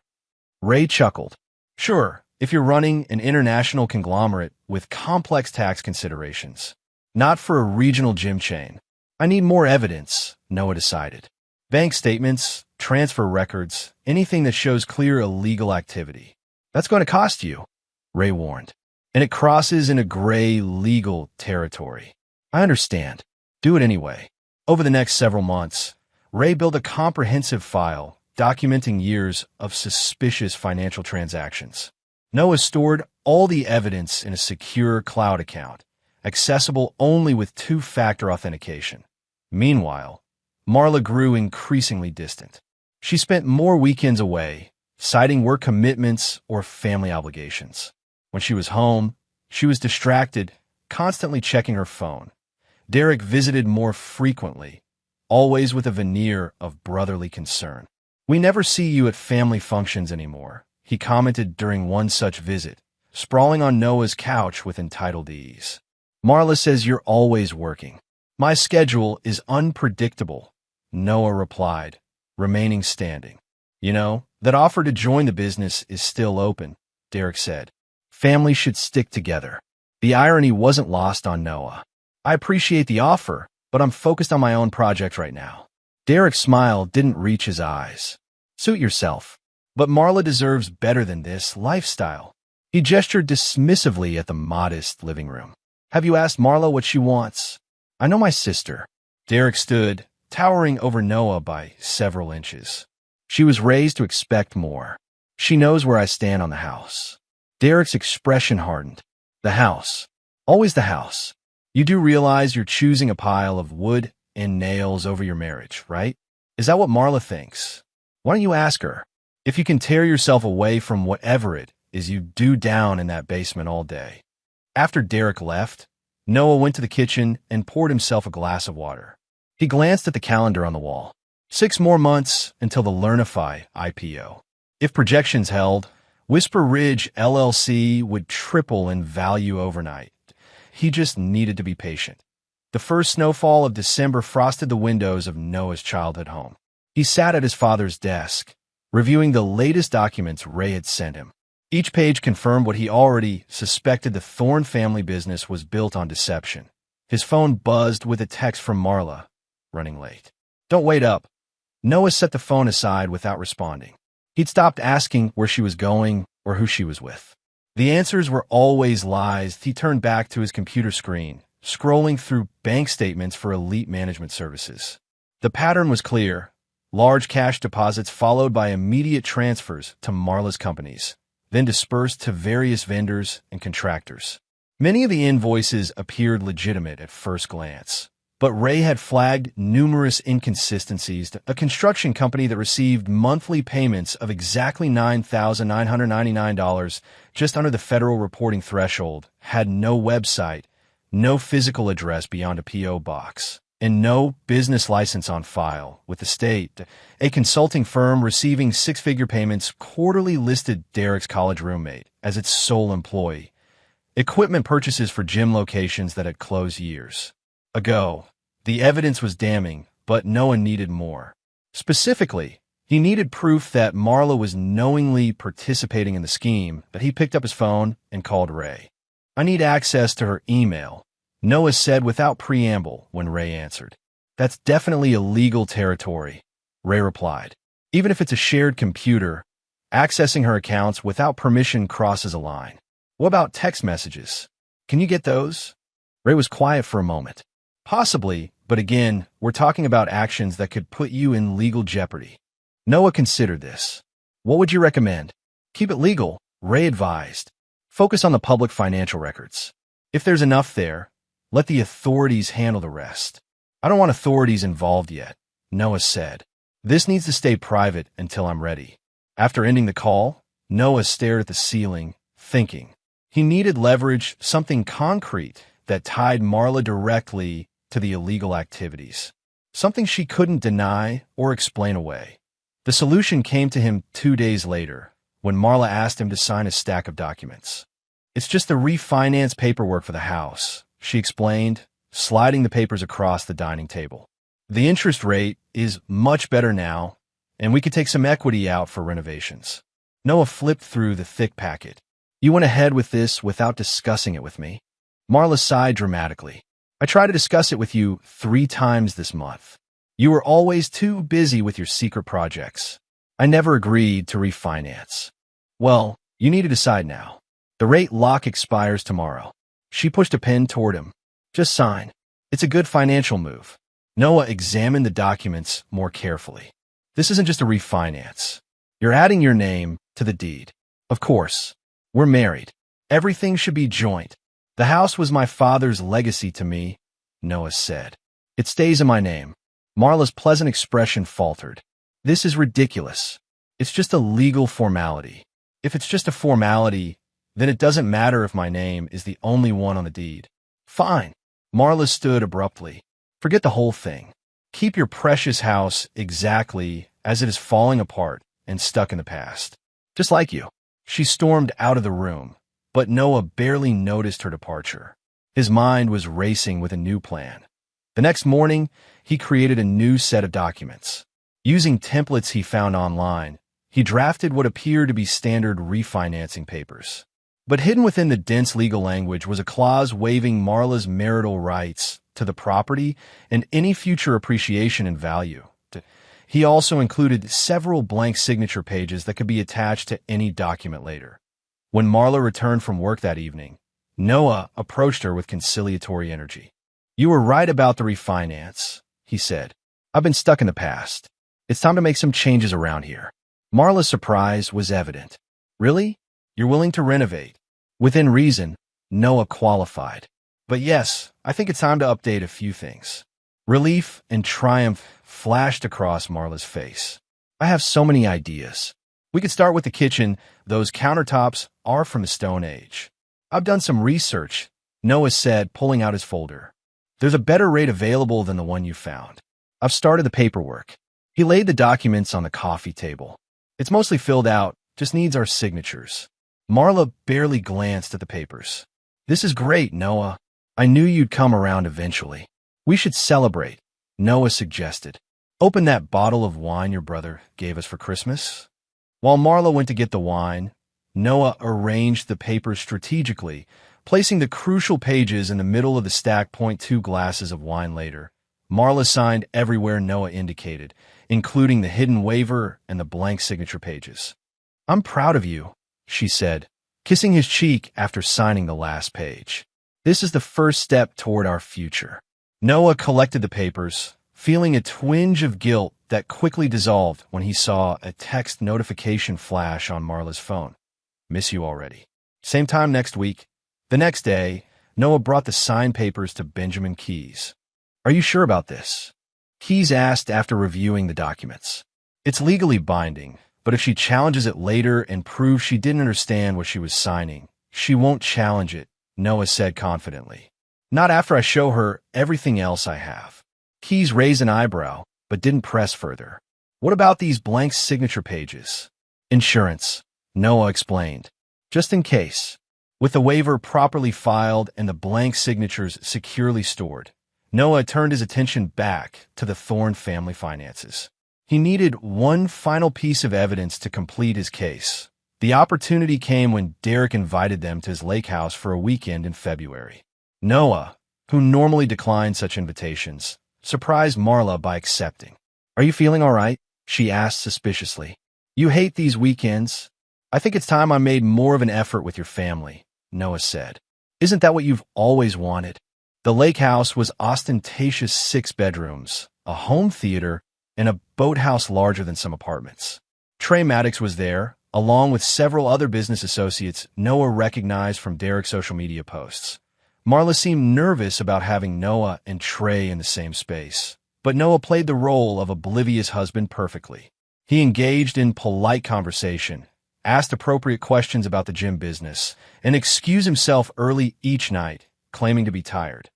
Ray chuckled. Sure. If you're running an international conglomerate with complex tax considerations, not for a regional gym chain. I need more evidence, Noah decided. Bank statements, transfer records, anything that shows clear illegal activity. That's going to cost you, Ray warned. And it crosses into gray legal territory. I understand. Do it anyway. Over the next several months, Ray built a comprehensive file documenting years of suspicious financial transactions. Noah stored all the evidence in a secure cloud account, accessible only with 2-factor authentication. Meanwhile, Marla grew increasingly distant. She spent more weekends away, citing work commitments or family obligations. When she was home, she was distracted, constantly checking her phone. Derek visited more frequently, always with a veneer of brotherly concern. We never see you at family functions anymore, he commented during one such visit, sprawling on Noah's couch with entitled ease. Marla says you're always working. My schedule is unpredictable, Noah replied, remaining standing. You know, that offer to join the business is still open, Derek said. Families should stick together. The irony wasn't lost on Noah. I appreciate the offer, but I'm focused on my own project right now. Derek's smile didn't reach his eyes. Suit yourself. But Marla deserves better than this lifestyle. He gestured dismissively at the modest living room. Have you asked Marla what she wants? I know my sister. Derek stood, towering over Noah by several inches. She was raised to expect more. She knows where I stand on the house. Derek's expression hardened. The house. Always the house. You do realize you're choosing a pile of wood and nails over your marriage, right? Is that what Marla thinks? Why don't you ask her? If you can tear yourself away from whatever it is you do down in that basement all day. After Derek left, Noah went to the kitchen and poured himself a glass of water. He glanced at the calendar on the wall. 6 more months until the Learnify IPO. If projections held, Whisper Ridge LLC would triple in value overnight. He just needed to be patient. The first snowfall of December frosted the windows of Noah's childhood home. He sat at his father's desk, reviewing the latest documents Ray had sent him. Each page confirmed what he already suspected: the Thorne family business was built on deception. His phone buzzed with a text from Marla, running late. Don't wait up. Noah set the phone aside without responding. He'd stopped asking where she was going or who she was with. The answers were always lies. He turned back to his computer screen, scrolling through bank statements for Elite Management Services. The pattern was clear: large cash deposits followed by immediate transfers to Marla's companies, then dispersed to various vendors and contractors. Many of the invoices appeared legitimate at first glance, but Ray had flagged numerous inconsistencies. A construction company that received monthly payments of exactly $9,999, just under the federal reporting threshold, had no website, no physical address beyond a P.O. box, and no business license on file with the state. A consulting firm receiving 6-figure payments quarterly listed Derek's college roommate as its sole employee. Equipment purchases for gym locations that had closed years ago. The evidence was damning, but Noah needed more. Specifically, he needed proof that Marla was knowingly participating in the scheme. That he picked up his phone and called Ray. I need access to her email, Noah said without preamble when Ray answered. That's definitely illegal territory, Ray replied. Even if it's a shared computer, accessing her accounts without permission crosses a line. What about text messages? Can you get those? Ray was quiet for a moment. Possibly, but again, we're talking about actions that could put you in legal jeopardy. Noah considered this. What would you recommend? Keep it legal, Ray advised. Focus on the public financial records. If there's enough there, let the authorities handle the rest. I don't want authorities involved yet, Noah said. This needs to stay private until I'm ready. After ending the call, Noah stared at the ceiling, thinking. He needed leverage, something concrete that tied Marla directly to the illegal activities. Something she couldn't deny or explain away. The solution came to him 2 days later, when Marla asked him to sign a stack of documents. It's just the refinance paperwork for the house, she explained, sliding the papers across the dining table. The interest rate is much better now, and we could take some equity out for renovations. Noah flipped through the thick packet. You went ahead with this without discussing it with me? Marla sighed dramatically. I tried to discuss it with you 3 times this month. You were always too busy with your secret projects. I never agreed to refinance. Well, you need to decide now. The rate lock expires tomorrow. She pushed a pen toward him. Just sign. It's a good financial move. Noah examined the documents more carefully. This isn't just a refinance. You're adding your name to the deed. Of course. We're married. Everything should be joint. The house was my father's legacy to me, Noah said. It stays in my name. Marla's pleasant expression faltered. This is ridiculous. It's just a legal formality. If it's just a formality, then it doesn't matter if my name is the only one on the deed. Fine. Marla stood abruptly. Forget the whole thing. Keep your precious house exactly as it is, falling apart and stuck in the past. Just like you. She stormed out of the room, but Noah barely noticed her departure. His mind was racing with a new plan. The next morning, he created a new set of documents. Using templates he found online, he drafted what appeared to be standard refinancing papers. But hidden within the dense legal language was a clause waiving Marla's marital rights to the property and any future appreciation in value. He also included several blank signature pages that could be attached to any document later. When Marla returned from work that evening, Noah approached her with conciliatory energy. "You were right about the refinance," he said. "I've been stuck in the past. It's time to make some changes around here." Marla's surprise was evident. "Really? You're willing to renovate?" "Within reason," Noah qualified. "But yes, I think it's time to update a few things." Relief and triumph flashed across Marla's face. "I have so many ideas. We could start with the kitchen. Those countertops are from the Stone Age." "I've done some research," Noah said, pulling out his folder. "There's a better rate available than the one you found. I've started the paperwork." He laid the documents on the coffee table. "It's mostly filled out, just needs our signatures." Marla barely glanced at the papers. "This is great, Noah. I knew you'd come around eventually. We should celebrate," Noah suggested. "Open that bottle of wine your brother gave us for Christmas." While Marla went to get the wine, Noah arranged the papers strategically, placing the crucial pages in the middle of the stack. 2 glasses of wine later, Marla signed everywhere Noah indicated, including the hidden waiver and the blank signature pages. "I'm proud of you," she said, kissing his cheek after signing the last page. "This is the first step toward our future." Noah collected the papers, feeling a twinge of guilt that quickly dissolved when he saw a text notification flash on Marla's phone. "Miss you already. Same time next week." The next day, Noah brought the signed papers to Benjamin Keyes. "Are you sure about this?" Keyes asked after reviewing the documents. "It's legally binding, but if she challenges it later and proves she didn't understand what she was signing, she won't challenge it," Noah said confidently. "Not after I show her everything else I have." Keyes raised an eyebrow, but didn't press further. "What about these blank signature pages?" "Insurance," Noah explained. "Just in case." With the waiver properly filed and the blank signatures securely stored, Noah turned his attention back to the Thorne family finances. He needed one final piece of evidence to complete his case. The opportunity came when Derek invited them to his lake house for a weekend in February. Noah, who normally declined such invitations, surprised Marla by accepting. "Are you feeling all right?" she asked suspiciously. "You hate these weekends?" "I think it's time I made more of an effort with your family," Noah said. "Isn't that what you've always wanted?" The lake house was ostentatious 6 bedrooms, a home theater, and a boathouse larger than some apartments. Trey Maddox was there, along with several other business associates Noah recognized from Derek's social media posts. Marla seemed nervous about having Noah and Trey in the same space, but Noah played the role of oblivious husband perfectly. He engaged in polite conversation, asked appropriate questions about the gym business, and excused himself early each night, claiming to be tired.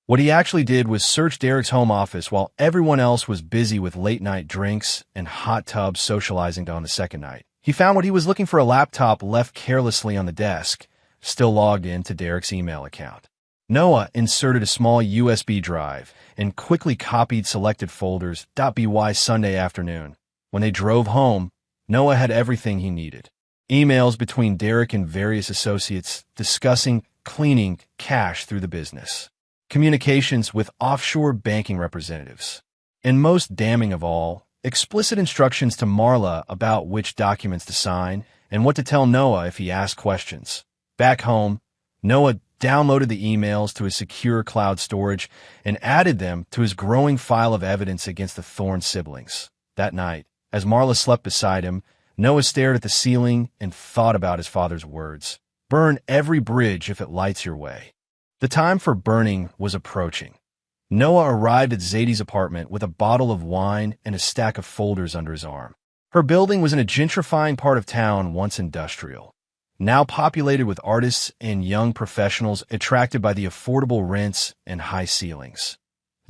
What he actually did was search Derek's home office while everyone else was busy with late-night drinks and hot tubs socializing on the second night. He found what he was looking for: a laptop left carelessly on the desk, still logged in to Derek's email account. Noah inserted a small USB drive and quickly copied selected folders. .by Sunday afternoon. When they drove home, Noah had everything he needed. Emails between Derek and various associates discussing cleaning cash through the business. Communications with offshore banking representatives. And most damning of all, explicit instructions to Marla about which documents to sign and what to tell Noah if he asked questions. Back home, Noah downloaded the emails to his secure cloud storage and added them to his growing file of evidence against the Thorne siblings. That night, as Marla slept beside him, Noah stared at the ceiling and thought about his father's words. "Burn every bridge if it lights your way." The time for burning was approaching. Noah arrived at Zadie's apartment with a bottle of wine and a stack of folders under his arm. Her building was in a gentrifying part of town once industrial, now populated with artists and young professionals attracted by the affordable rents and high ceilings.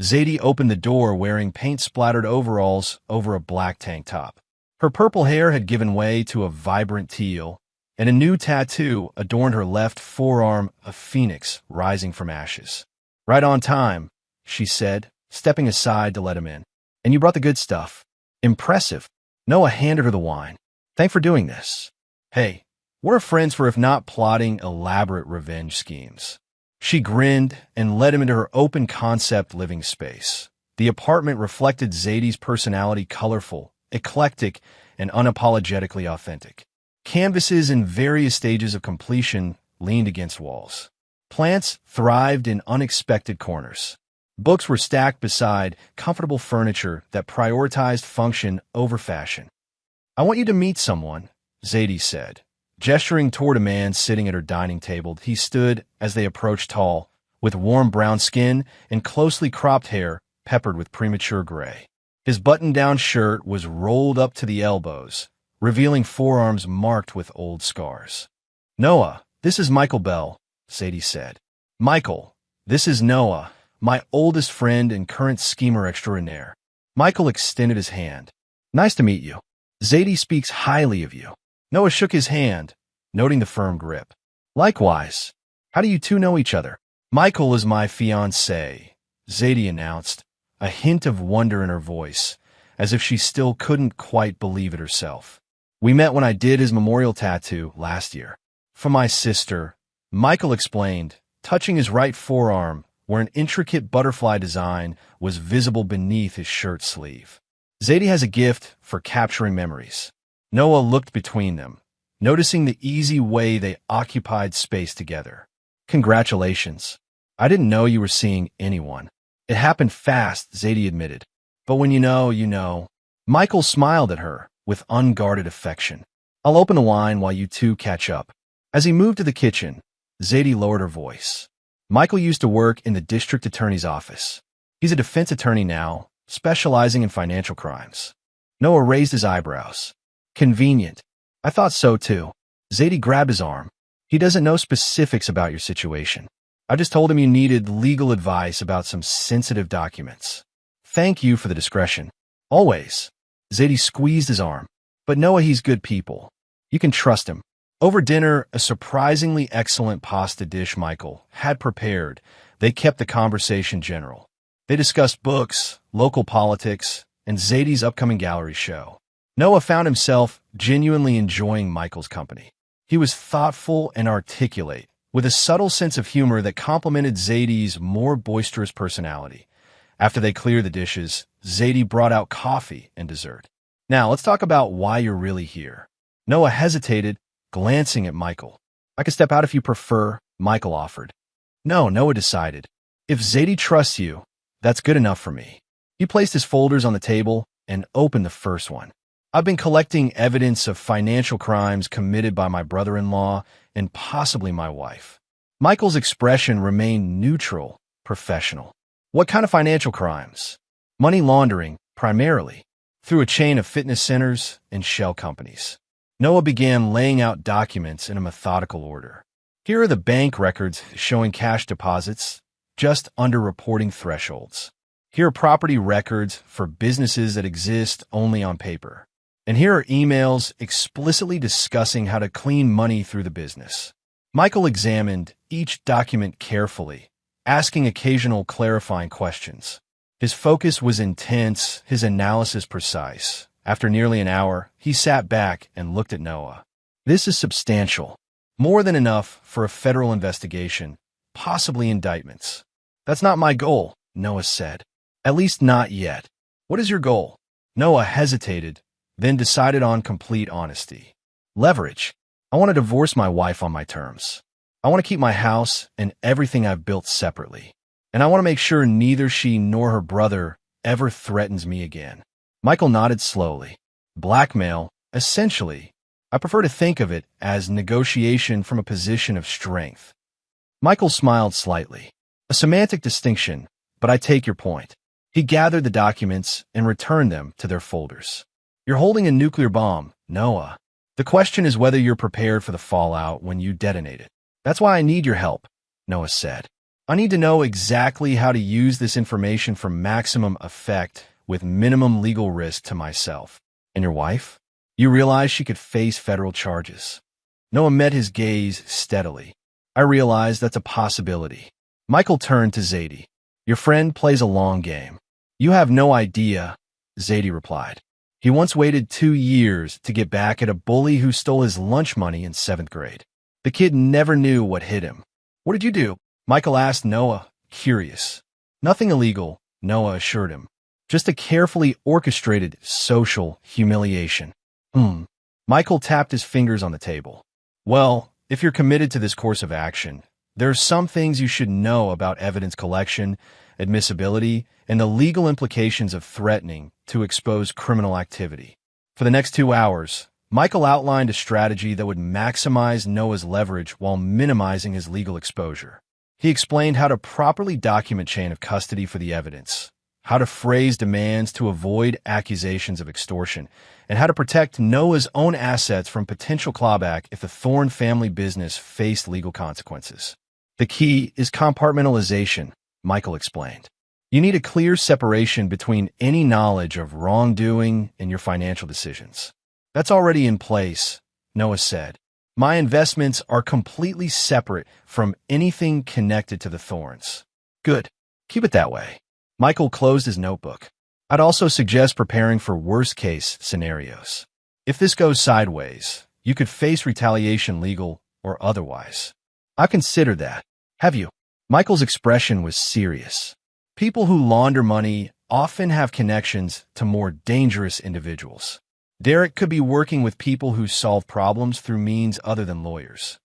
Zadie opened the door wearing paint-splattered overalls over a black tank top. Her purple hair had given way to a vibrant teal, and a new tattoo adorned her left forearm, a phoenix rising from ashes. "Right on time," she said, stepping aside to let him in. "And you brought the good stuff." "Impressive." Noah handed her the wine. "Thanks for doing this." "Hey, we're friends for if not plotting elaborate revenge schemes." She grinned and led him into her open-concept living space. The apartment reflected Zadie's personality: colorful, eclectic, and unapologetically authentic. Canvases in various stages of completion leaned against walls. Plants thrived in unexpected corners. Books were stacked beside comfortable furniture that prioritized function over fashion. "I want you to meet someone," Zadie said, gesturing toward a man sitting at her dining table. He stood as they approached, tall, with warm brown skin and closely cropped hair peppered with premature gray. His button-down shirt was rolled up to the elbows, revealing forearms marked with old scars. "Noah, this is Michael Bell," Zadie said. "Michael, this is Noah, my oldest friend and current schemer extraordinaire." Michael extended his hand. "Nice to meet you. Zadie speaks highly of you." Noah shook his hand, noting the firm grip. "Likewise. How do you two know each other?" "Michael is my fiancé," Zadie announced, a hint of wonder in her voice, as if she still couldn't quite believe it herself. "We met when I did his memorial tattoo last year." "For my sister," Michael explained, touching his right forearm where an intricate butterfly design was visible beneath his shirt sleeve. "Zadie has a gift for capturing memories." Noah looked between them, noticing the easy way they occupied space together. "Congratulations. I didn't know you were seeing anyone." "It happened fast," Zadie admitted. "But when you know, you know." Michael smiled at her with unguarded affection. "I'll open the wine while you two catch up." As he moved to the kitchen, Zadie lowered her voice. "Michael used to work in the district attorney's office. He's a defense attorney now, specializing in financial crimes." Noah raised his eyebrows. "Convenient. I thought so too." Zadie grabbed his arm. "He doesn't know specifics about your situation. I just told him you needed legal advice about some sensitive documents." "Thank you for the discretion." "Always." Zadie squeezed his arm. "But Noah, he's good people. You can trust him." Over dinner, a surprisingly excellent pasta dish Michael had prepared, they kept the conversation general. They discussed books, local politics, and Zadie's upcoming gallery show. Noah found himself genuinely enjoying Michael's company. He was thoughtful and articulate, with a subtle sense of humor that complemented Zadie's more boisterous personality. After they cleared the dishes, Zadie brought out coffee and dessert. "Now, let's talk about why you're really here." Noah hesitated, glancing at Michael. "I could step out if you prefer," Michael offered. "No," Noah decided. "If Zadie trusts you, that's good enough for me." He placed his folders on the table and opened the first one. "I've been collecting evidence of financial crimes committed by my brother-in-law and possibly my wife." Michael's expression remained neutral, professional. "What kind of financial crimes?" "Money laundering, primarily, through a chain of fitness centers and shell companies." Noah began laying out documents in a methodical order. "Here are the bank records showing cash deposits just under reporting thresholds. Here are property records for businesses that exist only on paper. And here are emails explicitly discussing how to clean money through the business." Michael examined each document carefully, asking occasional clarifying questions. His focus was intense, his analysis precise. After nearly an hour, he sat back and looked at Noah. "This is substantial. More than enough for a federal investigation, possibly indictments." "That's not my goal," Noah said. "At least not yet." "What is your goal?" Noah hesitated, then decided on complete honesty. "Leverage. I want to divorce my wife on my terms. I want to keep my house and everything I've built separately. And I want to make sure neither she nor her brother ever threatens me again." Michael nodded slowly. "Blackmail, essentially. I prefer to think of it as negotiation from a position of strength." Michael smiled slightly. "A semantic distinction, but I take your point." He gathered the documents and returned them to their folders. "You're holding a nuclear bomb, Noah. The question is whether you're prepared for the fallout when you detonate it. That's why I need your help," Noah said. "I need to know exactly how to use this information for maximum effect with minimum legal risk to myself." "And your wife? You realize she could face federal charges?" Noah met his gaze steadily. "I realize that's a possibility." Michael turned to Zadie. "Your friend plays a long game." "You have no idea," Zadie replied. "He once waited 2 years to get back at a bully who stole his lunch money in 7th grade. The kid never knew what hit him." "What did you do?" Michael asked Noah, curious. "Nothing illegal," Noah assured him. "Just a carefully orchestrated social humiliation." Michael tapped his fingers on the table. "Well, if you're committed to this course of action, There are some things you should know about evidence collection, admissibility, and the legal implications of threatening to expose criminal activity. For the next 2 hours, Michael outlined a strategy that would maximize Noah's leverage while minimizing his legal exposure. He explained how to properly document chain of custody for the evidence, how to phrase demands to avoid accusations of extortion, and how to protect Noah's own assets from potential clawback if the Thorne family business faced legal consequences. The key is compartmentalization, Michael explained. You need a clear separation between any knowledge of wrongdoing and your financial decisions. That's already in place, Noah said. My investments are completely separate from anything connected to the Thorns. Good. Keep it that way. Michael closed his notebook. I'd also suggest preparing for worst-case scenarios. If this goes sideways, you could face retaliation, legal or otherwise. I've considered that. Have you? Michael's expression was serious. People who launder money often have connections to more dangerous individuals. Derek could be working with people who solve problems through means other than lawyers.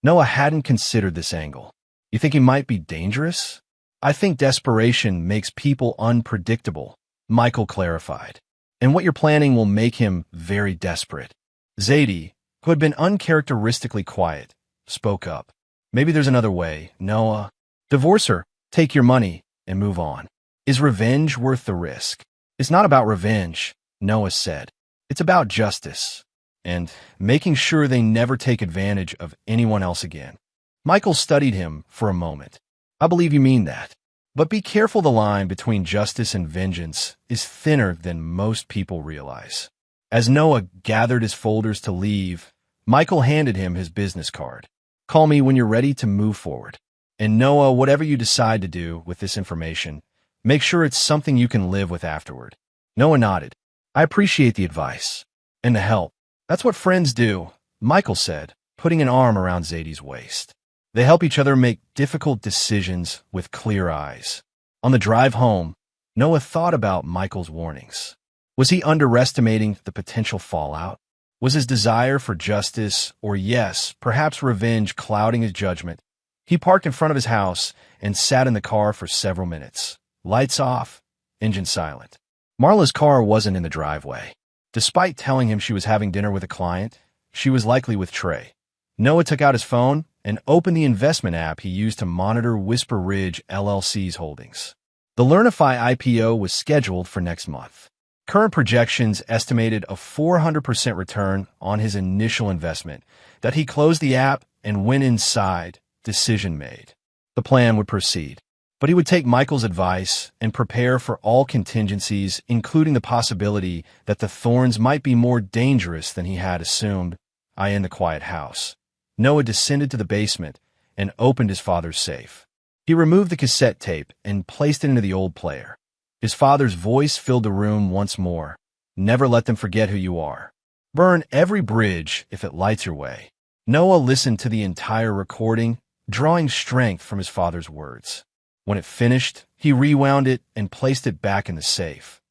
Noah hadn't considered this angle. You think he might be dangerous? I think desperation makes people unpredictable, Michael clarified. And what you're planning will make him very desperate. Zadie, who had been uncharacteristically quiet, spoke up. Maybe there's another way, Noah. Divorce her, take your money, and move on. Is revenge worth the risk? It's not about revenge, Noah said. It's about justice and making sure they never take advantage of anyone else again. Michael studied him for a moment. I believe you mean that. But be careful, the line between justice and vengeance is thinner than most people realize. As Noah gathered his folders to leave, Michael handed him his business card. Call me when you're ready to move forward. And Noah, whatever you decide to do with this information, make sure it's something you can live with afterward. Noah nodded. I appreciate the advice and the help. That's what friends do, Michael said, putting an arm around Zadie's waist. They help each other make difficult decisions with clear eyes. On the drive home, Noah thought about Michael's warnings. Was he underestimating the potential fallout? Was his desire for justice, or yes, perhaps revenge, clouding his judgment? He parked in front of his house and sat in the car for several minutes. Lights off, engine silent. Marla's car wasn't in the driveway. Despite telling him she was having dinner with a client, she was likely with Trey. Noah took out his phone and opened the investment app he used to monitor Whisper Ridge LLC's holdings. The Learnify IPO was scheduled for next month. Current projections estimated a 400% return on his initial investment. That he closed the app and went inside, decision made. The plan would proceed. But he would take Michael's advice and prepare for all contingencies, including the possibility that the Thorns might be more dangerous than he had assumed. In the quiet house, Noah descended to the basement and opened his father's safe. He removed the cassette tape and placed it into the old player. His father's voice filled the room once more. Never let them forget who you are. Burn every bridge if it lights your way. Noah listened to the entire recording, drawing strength from his father's words. When it finished, he rewound it and placed it back in the safe.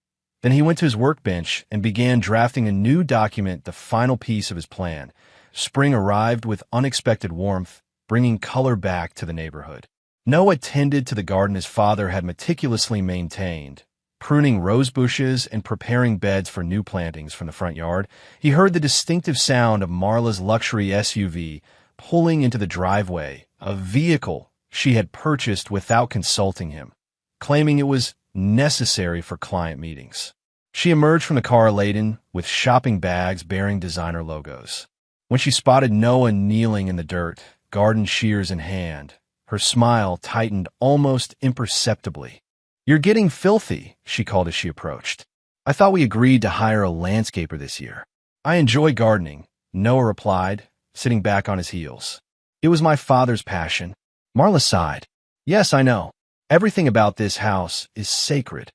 Then he went to his workbench and began drafting a new document, the final piece of his plan. Spring arrived with unexpected warmth, bringing color back to the neighborhood. Noah tended to the garden his father had meticulously maintained, pruning rose bushes and preparing beds for new plantings from the front yard. He heard the distinctive sound of Marla's luxury SUV pulling into the driveway, a vehicle she had purchased without consulting him, claiming it was necessary for client meetings. She emerged from the car laden with shopping bags bearing designer logos. When she spotted Noah kneeling in the dirt, garden shears in hand, her smile tightened almost imperceptibly. You're getting filthy, she called as she approached. I thought we agreed to hire a landscaper this year. I enjoy gardening, Noah replied, sitting back on his heels. It was my father's passion. Marla sighed. Yes, I know. Everything about this house is sacred.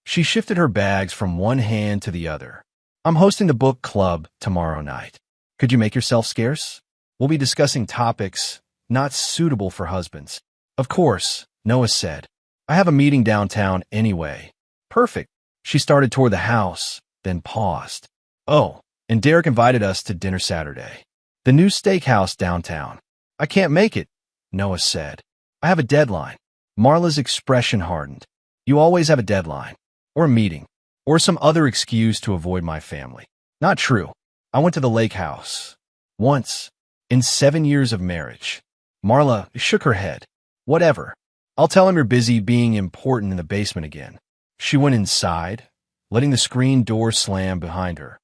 She shifted her bags from one hand to the other. I'm hosting the book club tomorrow night. Could you make yourself scarce? We'll be discussing topics not suitable for husbands. Of course, Noah said. I have a meeting downtown anyway. Perfect. She started toward the house, then paused. Oh, and Derek invited us to dinner Saturday. The new steakhouse downtown. I can't make it, Noah said. I have a deadline. Marla's expression hardened. You always have a deadline, or a meeting, or some other excuse to avoid my family. Not true. I went to the lake house. Once. In 7 years of marriage. Marla shook her head. Whatever. I'll tell him you're busy being important in the basement again. She went inside, letting the screen door slam behind her.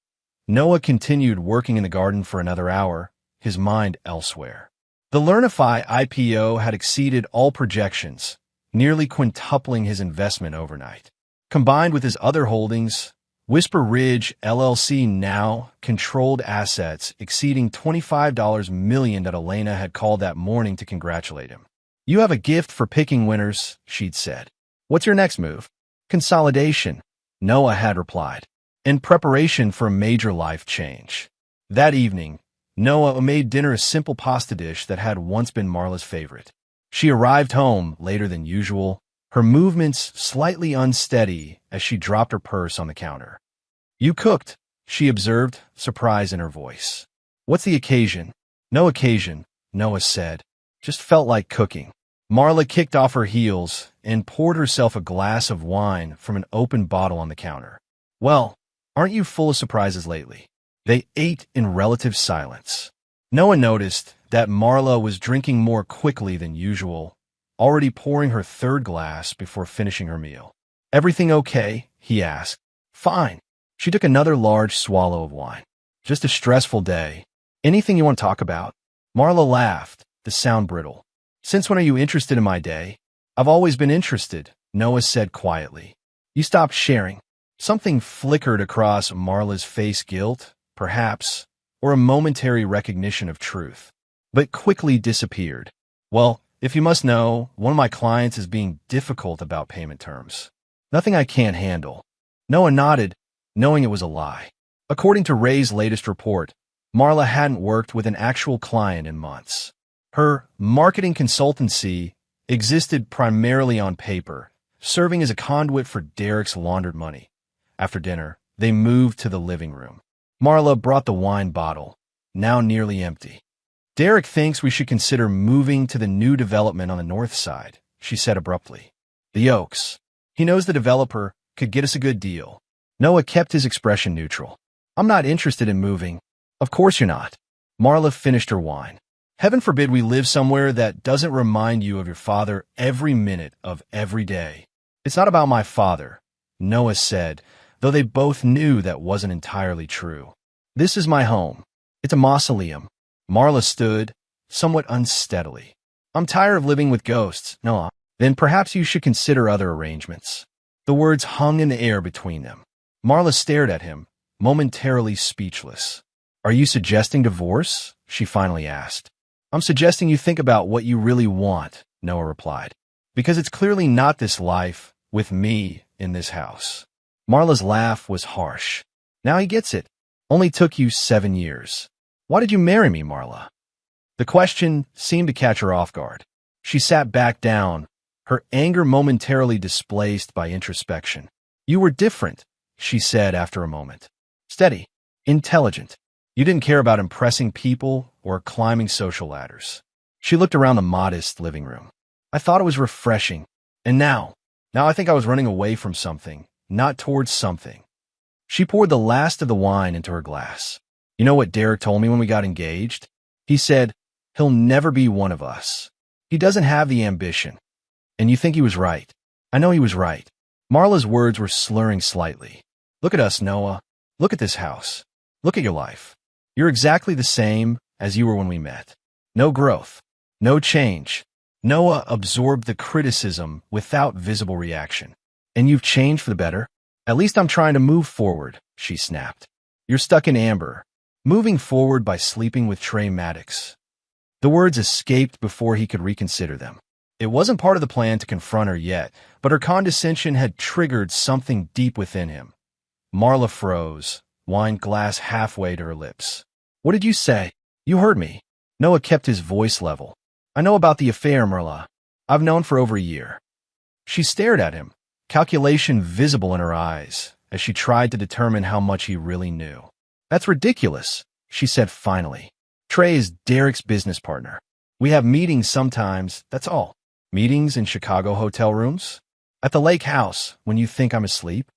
Noah continued working in the garden for another hour, his mind elsewhere. The Learnify IPO had exceeded all projections, nearly quintupling his investment overnight. Combined with his other holdings, Whisper Ridge LLC now controlled assets exceeding $25 million that Elena had called that morning to congratulate him. You have a gift for picking winners, she'd said. What's your next move? Consolidation, Noah had replied, in preparation for a major life change. That evening, Noah made dinner a simple pasta dish that had once been Marla's favorite. She arrived home later than usual, her movements slightly unsteady as she dropped her purse on the counter. You cooked, she observed, surprise in her voice. What's the occasion? No occasion, Noah said. Just felt like cooking. Marla kicked off her heels and poured herself a glass of wine from an open bottle on the counter. Well, aren't you full of surprises lately? They ate in relative silence. Noah noticed that Marla was drinking more quickly than usual, already pouring her third glass before finishing her meal. Everything okay? He asked. Fine. She took another large swallow of wine. Just a stressful day. Anything you want to talk about? Marla laughed, the sound brittle. Since when are you interested in my day? I've always been interested, Noah said quietly. You stopped sharing. Something flickered across Marla's face, guilt, perhaps, or a momentary recognition of truth, but quickly disappeared. Well, if you must know, one of my clients is being difficult about payment terms. Nothing I can't handle. Noah nodded, knowing it was a lie. According to Ray's latest report, Marla hadn't worked with an actual client in months. Her marketing consultancy existed primarily on paper, serving as a conduit for Derek's laundered money. After dinner, they moved to the living room. Marla brought the wine bottle, now nearly empty. Derek thinks we should consider moving to the new development on the north side, she said abruptly. The Oaks. He knows the developer could get us a good deal. Noah kept his expression neutral. I'm not interested in moving. Of course you're not. Marla finished her wine. Heaven forbid we live somewhere that doesn't remind you of your father every minute of every day. It's not about my father, Noah said, though they both knew that wasn't entirely true. This is my home. It's a mausoleum. Marla stood, somewhat unsteadily. I'm tired of living with ghosts, Noah. Then perhaps you should consider other arrangements. The words hung in the air between them. Marla stared at him, momentarily speechless. Are you suggesting divorce? She finally asked. I'm suggesting you think about what you really want, Noah replied. Because it's clearly not this life, with me, in this house. Marla's laugh was harsh. Now he gets it. Only took you 7 years. Why did you marry me, Marla? The question seemed to catch her off guard. She sat back down, her anger momentarily displaced by introspection. You were different, she said after a moment. Steady, intelligent. You didn't care about impressing people or climbing social ladders. She looked around the modest living room. I thought it was refreshing. And now I think I was running away from something, not towards something. She poured the last of the wine into her glass. You know what Derek told me when we got engaged? He said, he'll never be one of us. He doesn't have the ambition. And you think he was right. I know he was right. Marla's words were slurring slightly. Look at us, Noah. Look at this house. Look at your life. You're exactly the same as you were when we met. No growth. No change. Noah absorbed the criticism without visible reaction. And you've changed for the better? At least I'm trying to move forward, she snapped. You're stuck in amber. Moving forward by sleeping with Trey Maddox. The words escaped before he could reconsider them. It wasn't part of the plan to confront her yet, but her condescension had triggered something deep within him. Marla froze, wine glass halfway to her lips. What did you say? You heard me. Noah kept his voice level. I know about the affair, Marla. I've known for over a year. She stared at him, calculation visible in her eyes, as she tried to determine how much he really knew. That's ridiculous, she said finally. Trey is Derek's business partner. We have meetings sometimes, that's all. Meetings in Chicago hotel rooms? At the lake house, when you think I'm asleep?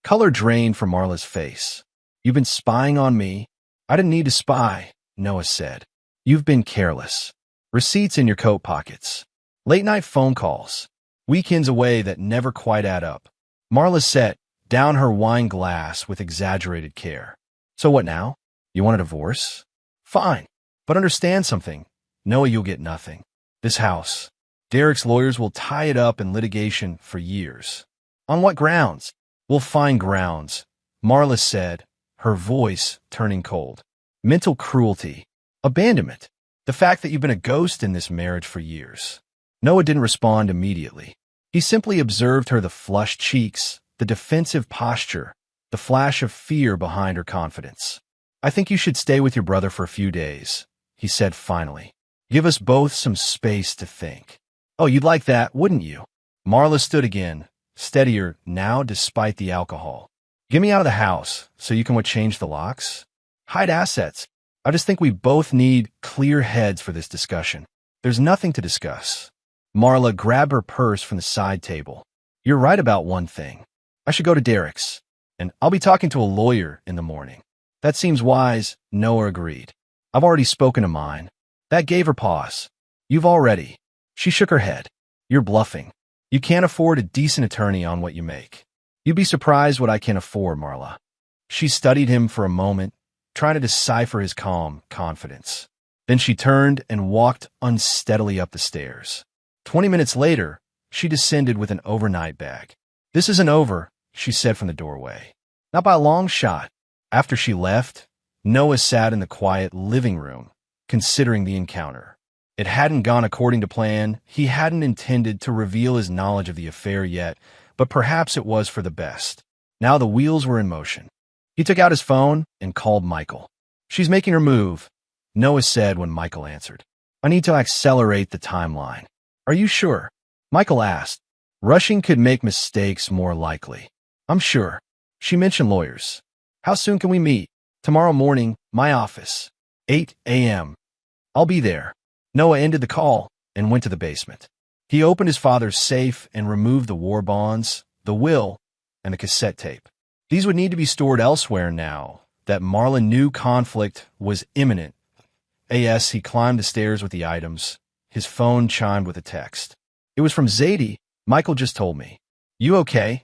Color drained from Marla's face. You've been spying on me. I didn't need to spy, Noah said. You've been careless. Receipts in your coat pockets. Late-night phone calls. Weekends away that never quite add up. Marla set down her wine glass with exaggerated care. So what now? You want a divorce? Fine. But understand something. Noah, you'll get nothing. This house. Derek's lawyers will tie it up in litigation for years. On what grounds? We'll find grounds, Marla said, her voice turning cold. Mental cruelty. Abandonment. The fact that you've been a ghost in this marriage for years. Noah didn't respond immediately. He simply observed the flushed cheeks, the defensive posture, the flash of fear behind her confidence. I think you should stay with your brother for a few days, he said finally. Give us both some space to think. Oh, you'd like that, wouldn't you? Marla stood again, steadier now despite the alcohol. Get me out of the house so you can change the locks? Hide assets. I just think we both need clear heads for this discussion. There's nothing to discuss. Marla grabbed her purse from the side table. You're right about one thing. I should go to Derek's, and I'll be talking to a lawyer in the morning. That seems wise, Noah agreed. I've already spoken to mine. That gave her pause. You've already. She shook her head. You're bluffing. You can't afford a decent attorney on what you make. You'd be surprised what I can afford, Marla. She studied him for a moment, trying to decipher his calm confidence. Then she turned and walked unsteadily up the stairs. 20 minutes later, she descended with an overnight bag. This isn't over, she said from the doorway. Not by a long shot. After she left, Noah sat in the quiet living room, considering the encounter. It hadn't gone according to plan. He hadn't intended to reveal his knowledge of the affair yet, but perhaps it was for the best. Now the wheels were in motion. He took out his phone and called Michael. She's making her move, Noah said when Michael answered. I need to accelerate the timeline. Are you sure? Michael asked. Rushing could make mistakes more likely. I'm sure. She mentioned lawyers. How soon can we meet? Tomorrow morning, my office. 8 a.m. I'll be there. Noah ended the call and went to the basement. He opened his father's safe and removed the war bonds, the will, and the cassette tape. These would need to be stored elsewhere now that Marla knew conflict was imminent. As he climbed the stairs with the items, his phone chimed with a text. It was from Zadie. Michael just told me. You okay?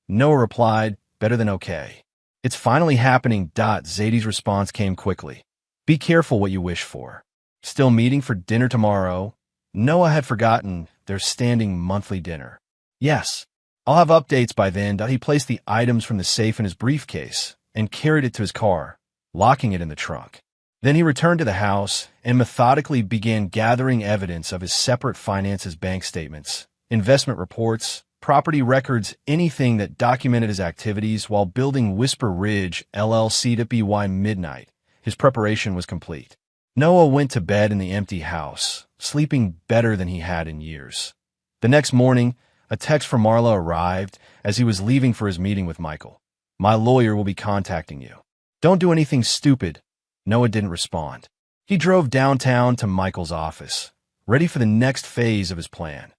Noah replied, better than okay. It's finally happening. Zadie's response came quickly. Be careful what you wish for. Still meeting for dinner tomorrow? Noah had forgotten their standing monthly dinner. Yes. I'll have updates by then. He placed the items from the safe in his briefcase and carried it to his car, locking it in the trunk. Then he returned to the house and methodically began gathering evidence of his separate finances, bank statements, investment reports, property records, anything that documented his activities while building Whisper Ridge LLC. At by midnight, his preparation was complete. Noah went to bed in the empty house, sleeping better than he had in years. The next morning, a text from Marla arrived as he was leaving for his meeting with Michael. My lawyer will be contacting you. Don't do anything stupid. Noah didn't respond. He drove downtown to Michael's office, ready for the next phase of his plan.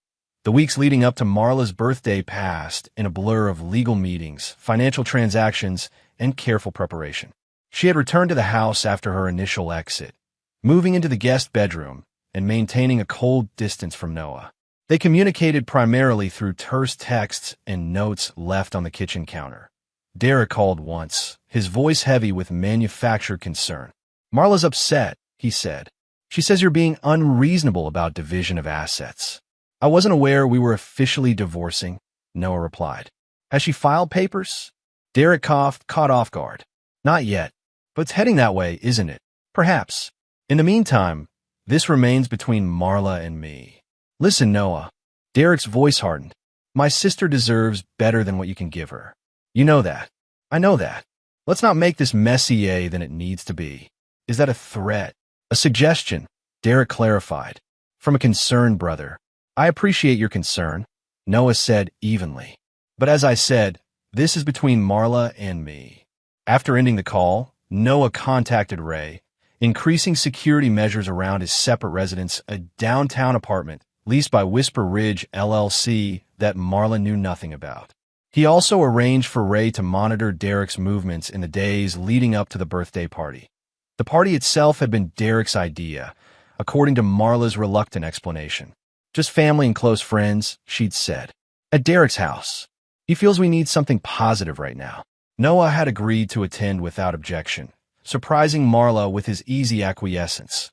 The weeks leading up to Marla's birthday passed in a blur of legal meetings, financial transactions, and careful preparation. She had returned to the house after her initial exit, moving into the guest bedroom and maintaining a cold distance from Noah. They communicated primarily through terse texts and notes left on the kitchen counter. Derek called once, his voice heavy with manufactured concern. Marla's upset, he said. She says you're being unreasonable about division of assets. I wasn't aware we were officially divorcing, Noah replied. Has she filed papers? Derek coughed, caught off guard. Not yet, but it's heading that way, isn't it? Perhaps. In the meantime, this remains between Marla and me. Listen, Noah. Derek's voice hardened. My sister deserves better than what you can give her. You know that. I know that. Let's not make this messier than it needs to be. Is that a threat? A suggestion? Derek clarified. From a concerned brother. I appreciate your concern, Noah said evenly. But as I said, this is between Marla and me. After ending the call, Noah contacted Ray, increasing security measures around his separate residence, a downtown apartment leased by Whisper Ridge LLC that Marla knew nothing about. He also arranged for Ray to monitor Derek's movements in the days leading up to the birthday party. The party itself had been Derek's idea, according to Marla's reluctant explanation. Just family and close friends, she'd said. At Derek's house. He feels we need something positive right now. Noah had agreed to attend without objection, surprising Marla with his easy acquiescence.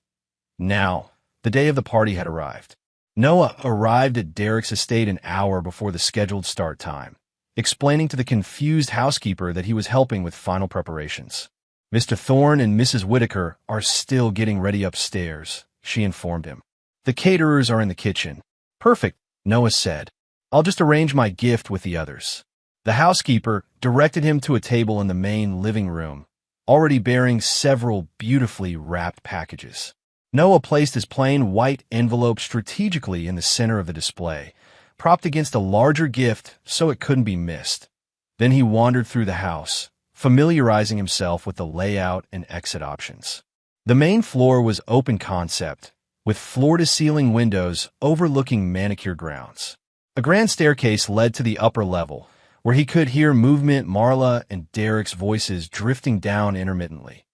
Now, the day of the party had arrived. Noah arrived at Derek's estate an hour before the scheduled start time, explaining to the confused housekeeper that he was helping with final preparations. Mr. Thorne and Mrs. Whitaker are still getting ready upstairs, she informed him. The caterers are in the kitchen. Perfect, Noah said. I'll just arrange my gift with the others. The housekeeper directed him to a table in the main living room, already bearing several beautifully wrapped packages. Noah placed his plain white envelope strategically in the center of the display, propped against a larger gift so it couldn't be missed. Then he wandered through the house, familiarizing himself with the layout and exit options. The main floor was open concept, with floor-to-ceiling windows overlooking manicure grounds. A grand staircase led to the upper level, where he could hear movement, Marla and Derek's voices drifting down intermittently.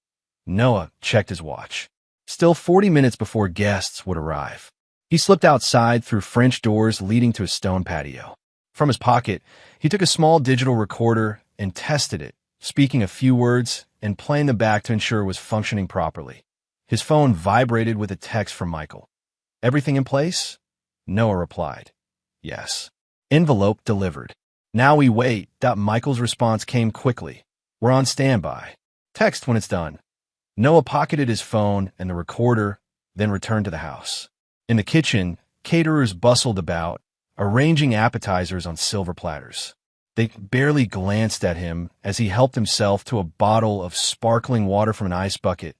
Noah checked his watch. Still 40 minutes before guests would arrive. He slipped outside through French doors leading to a stone patio. From his pocket, he took a small digital recorder and tested it, speaking a few words and playing them back to ensure it was functioning properly. His phone vibrated with a text from Michael. Everything in place? Noah replied. Yes. Envelope delivered. Now we wait. Michael's response came quickly. We're on standby. Text when it's done. Noah pocketed his phone and the recorder, then returned to the house. In the kitchen, caterers bustled about, arranging appetizers on silver platters. They barely glanced at him as he helped himself to a bottle of sparkling water from an ice bucket.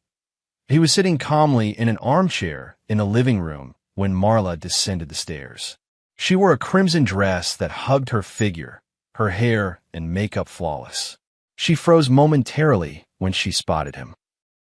He was sitting calmly in an armchair in the living room when Marla descended the stairs. She wore a crimson dress that hugged her figure, her hair and makeup flawless. She froze momentarily when she spotted him.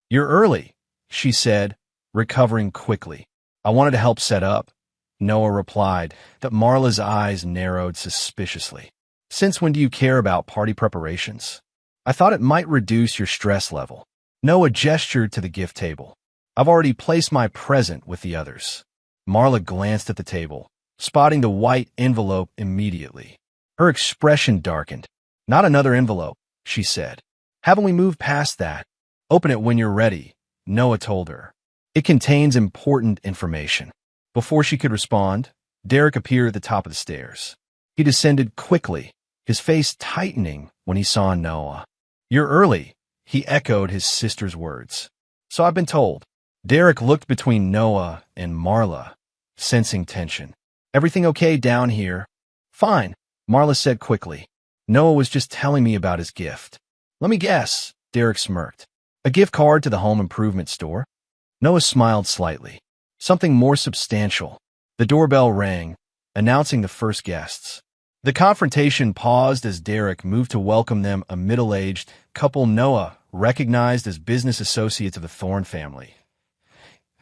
You're early, she said, recovering quickly. I wanted to help set up. Noah replied, that Marla's eyes narrowed suspiciously. Since when do you care about party preparations? I thought it might reduce your stress level. Noah gestured to the gift table. I've already placed my present with the others. Marla glanced at the table, spotting the white envelope immediately. Her expression darkened. Not another envelope, she said. Haven't we moved past that? Open it when you're ready, Noah told her. It contains important information. Before she could respond, Derek appeared at the top of the stairs. He descended quickly, his face tightening when he saw Noah. You're early, he echoed his sister's words. So I've been told. Derek looked between Noah and Marla, sensing tension. Everything okay down here? Fine, Marla said quickly. Noah was just telling me about his gift. Let me guess, Derek smirked. A gift card to the home improvement store? Noah smiled slightly. Something more substantial. The doorbell rang, announcing the first guests. The confrontation paused as Derek moved to welcome them, a middle-aged couple Noah recognized as business associates of the Thorne family.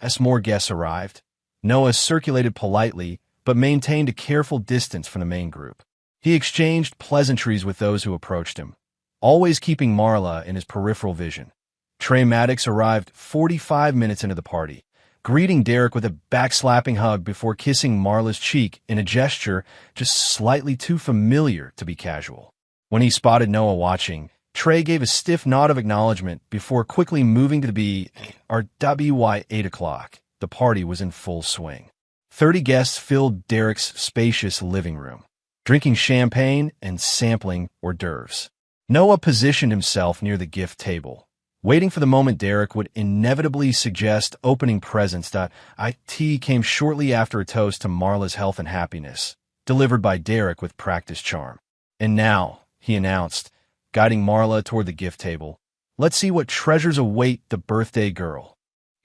As more guests arrived, Noah circulated politely but maintained a careful distance from the main group. He exchanged pleasantries with those who approached him, always keeping Marla in his peripheral vision. Trey Maddox arrived 45 minutes into the party, greeting Derek with a backslapping hug before kissing Marla's cheek in a gesture just slightly too familiar to be casual. When he spotted Noah watching, Trey gave a stiff nod of acknowledgement before quickly moving to the by 8 o'clock. The party was in full swing. 30 guests filled Derek's spacious living room, drinking champagne and sampling hors d'oeuvres. Noah positioned himself near the gift table, waiting for the moment Derek would inevitably suggest opening presents. It came shortly after a toast to Marla's health and happiness, delivered by Derek with practiced charm. And now, he announced, guiding Marla toward the gift table, let's see what treasures await the birthday girl.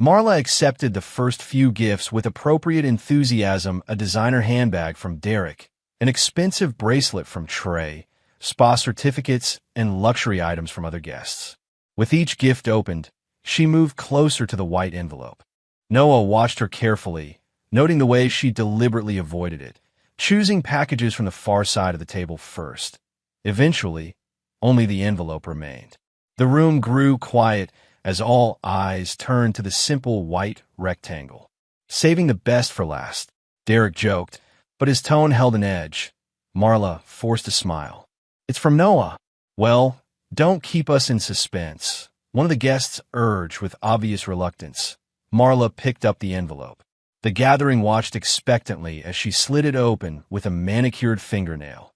Marla accepted the first few gifts with appropriate enthusiasm: a designer handbag from Derek, an expensive bracelet from Trey, spa certificates, and luxury items from other guests. With each gift opened, She moved closer to the white envelope. Noah watched her carefully, noting the way she deliberately avoided it, choosing packages from the far side of the table first. Eventually, only the envelope remained. The room grew quiet as all eyes turned to the simple white rectangle. Saving the best for last, Derek joked, but his tone held an edge. Marla forced a smile. It's from Noah. Well, don't keep us in suspense, one of the guests urged with obvious reluctance. Marla picked up the envelope. The gathering watched expectantly as she slid it open with a manicured fingernail.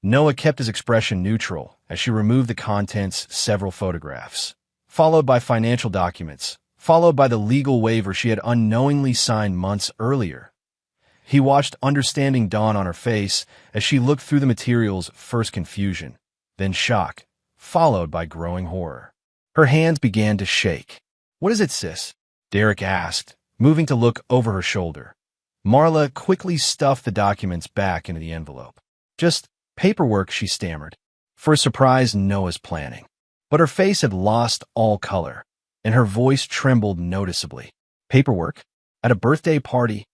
Noah kept his expression neutral as she removed the contents, several photographs, followed by financial documents, followed by the legal waiver she had unknowingly signed months earlier. He watched understanding dawn on her face as she looked through the materials, first confusion, then shock, followed by growing horror. Her hands began to shake. "What is it, sis?" Derek asked, moving to look over her shoulder. Marla quickly stuffed the documents back into the envelope. "Just paperwork," she stammered, for a surprise Noah's planning. But her face had lost all color, and her voice trembled noticeably. "Paperwork? At a birthday party?"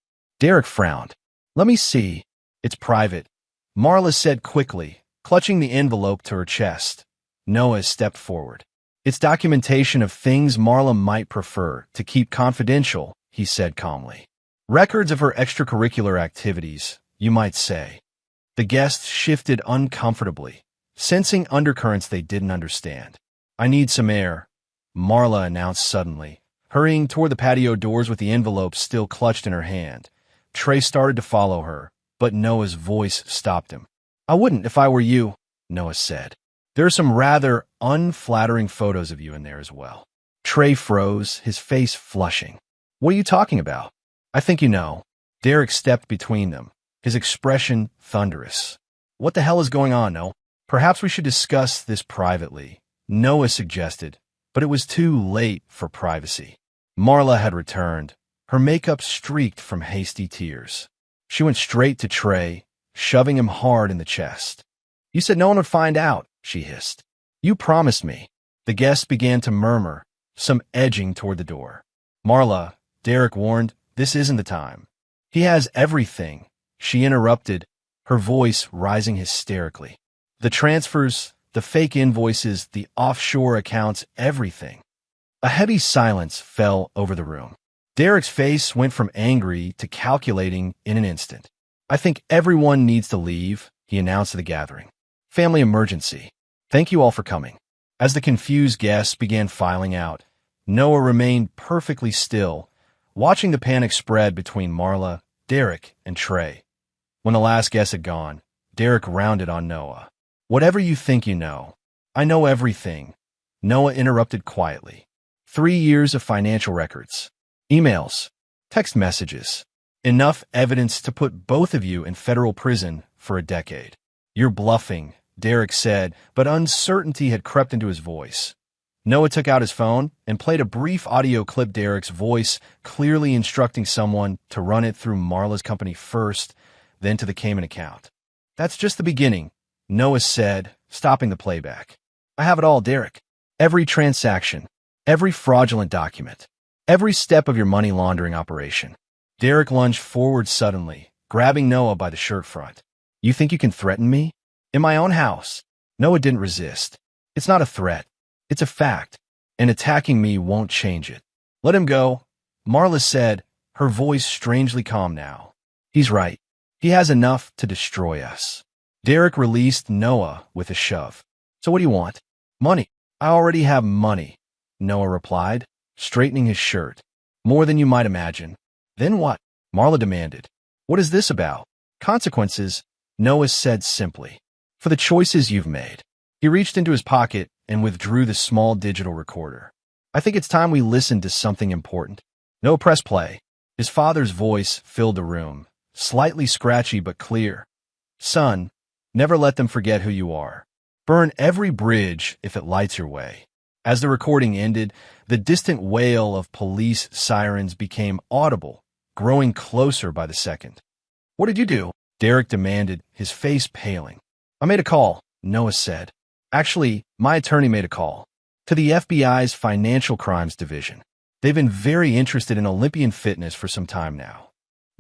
Derek frowned. "Let me see. It's private," Marla said quickly, clutching the envelope to her chest. Noah stepped forward. "It's documentation of things Marla might prefer to keep confidential," he said calmly. "Records of her extracurricular activities, you might say." The guests shifted uncomfortably, sensing undercurrents they didn't understand. "I need some air," Marla announced suddenly, hurrying toward the patio doors with the envelope still clutched in her hand. Trey started to follow her, but Noah's voice stopped him. "I wouldn't if I were you," Noah said. "There are some rather unflattering photos of you in there as well." Trey froze, his face flushing. "What are you talking about?" "I think you know." Derek stepped between them, his expression thunderous. "What the hell is going on, Noah? Perhaps we should discuss this privately," Noah suggested, but it was too late for privacy. Marla had returned, her makeup streaked from hasty tears. She went straight to Trey, shoving him hard in the chest. "You said no one would find out," she hissed. "You promised me." The guests began to murmur, some edging toward the door. "Marla," Derek warned, "this isn't the time." "He has everything," she interrupted, her voice rising hysterically. "The transfers, the fake invoices, the offshore accounts, everything." A heavy silence fell over the room. Derek's face went from angry to calculating in an instant. "I think everyone needs to leave," he announced to the gathering. "Family emergency. Thank you all for coming." As the confused guests began filing out, Noah remained perfectly still, watching the panic spread between Marla, Derek, and Trey. When the last guest had gone, Derek rounded on Noah. "Whatever you think you know, I know everything," Noah interrupted quietly. 3 years of financial records, emails, text messages, enough evidence to put both of you in federal prison for a decade. "You're bluffing," Derek said, but uncertainty had crept into his voice. Noah took out his phone and played a brief audio clip, Derek's voice clearly instructing someone to run it through Marla's company first, then to the Cayman account. "That's just the beginning," Noah said, stopping the playback. "I have it all, Derek. Every transaction, every fraudulent document, every step of your money laundering operation." Derek lunged forward suddenly, grabbing Noah by the shirt front. "You think you can threaten me? In my own house?" Noah didn't resist. "It's not a threat. It's a fact, and attacking me won't change it." "Let him go," Marla said, her voice strangely calm now. "He's right. He has enough to destroy us." Derek released Noah with a shove. "So what do you want?" "Money. I already have money," Noah replied, straightening his shirt. "More than you might imagine." "Then what?" Marla demanded. "What is this about?" "Consequences," Noah said simply, "for the choices you've made." He reached into his pocket and withdrew the small digital recorder. "I think it's time we listened to something important." Noah pressed play. His father's voice filled the room, slightly scratchy but clear. "Son, never let them forget who you are. Burn every bridge if it lights your way." As the recording ended, the distant wail of police sirens became audible, growing closer by the second. "What did you do?" Derek demanded, his face paling. "I made a call," Noah said. "Actually, my attorney made a call." to the FBI's Financial Crimes Division. They've been very interested in Olympian fitness for some time now.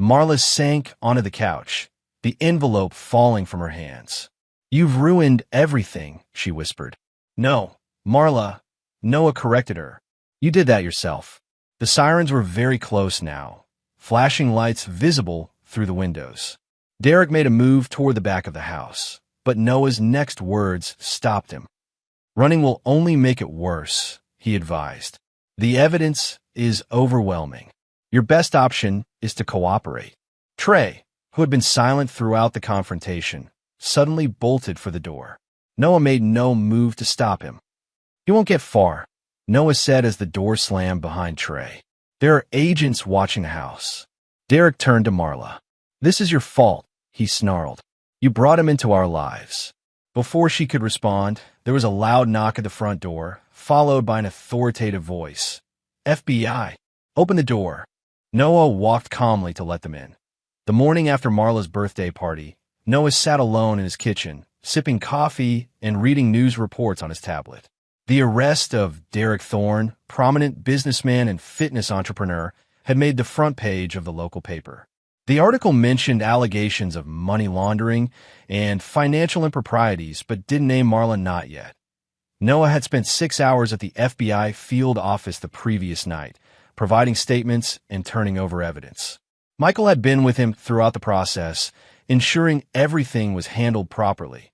Marla sank onto the couch, the envelope falling from her hands. "You've ruined everything," she whispered. "No, Marla," Noah corrected her. "You did that yourself." The sirens were very close now, flashing lights visible through the windows. Derek made a move toward the back of the house, but Noah's next words stopped him. "Running will only make it worse," he advised. "The evidence is overwhelming. Your best option is to cooperate." Trey, who had been silent throughout the confrontation, suddenly bolted for the door. Noah made no move to stop him. "You won't get far," Noah said as the door slammed behind Trey. "There are agents watching the house." Derek turned to Marla. "This is your fault," he snarled. "You brought him into our lives." Before she could respond, there was a loud knock at the front door, followed by an authoritative voice. "FBI, open the door." Noah walked calmly to let them in. The morning after Marla's birthday party, Noah sat alone in his kitchen, sipping coffee and reading news reports on his tablet. The arrest of Derek Thorne, prominent businessman and fitness entrepreneur, had made the front page of the local paper. The article mentioned allegations of money laundering and financial improprieties, but didn't name Marla not yet. Noah had spent 6 hours at the FBI field office the previous night, providing statements and turning over evidence. Michael had been with him throughout the process, ensuring everything was handled properly.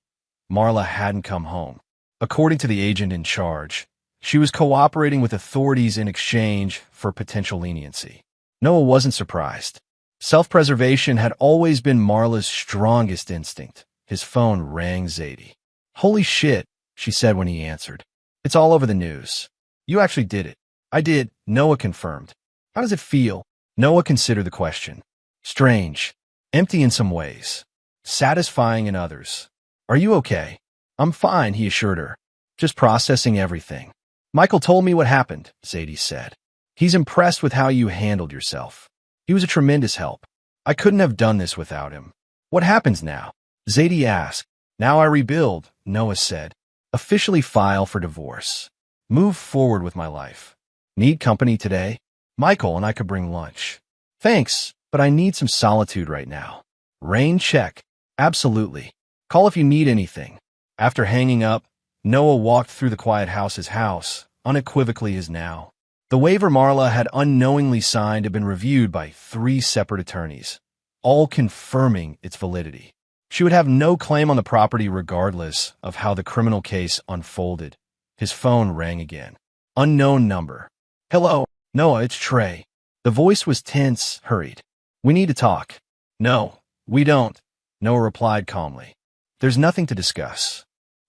Marla hadn't come home. According to the agent in charge, she was cooperating with authorities in exchange for potential leniency. Noah wasn't surprised. Self-preservation had always been Marla's strongest instinct. His phone rang Zadie. "Holy shit," she said when he answered. "It's all over the news." "You actually did it." "I did," Noah confirmed. "How does it feel?" Noah considered the question. "Strange. Empty in some ways. Satisfying in others." "Are you okay?" "I'm fine," he assured her. "Just processing everything." "Michael told me what happened," Zadie said. "He's impressed with how you handled yourself. He was a tremendous help. I couldn't have done this without him." "What happens now?" Zadie asked. "Now I rebuild," Noah said. "Officially file for divorce. Move forward with my life. Need company today? Michael and I could bring lunch." "Thanks, but I need some solitude right now." "Rain check." "Absolutely. Call if you need anything." After hanging up, Noah walked through the quiet house's house, unequivocally his now. The waiver Marla had unknowingly signed had been reviewed by 3 separate attorneys, all confirming its validity. She would have no claim on the property regardless of how the criminal case unfolded. His phone rang again. Unknown number. "Hello, Noah, it's Trey." The voice was tense, hurried. "We need to talk." "No, we don't," Noah replied calmly. "There's nothing to discuss.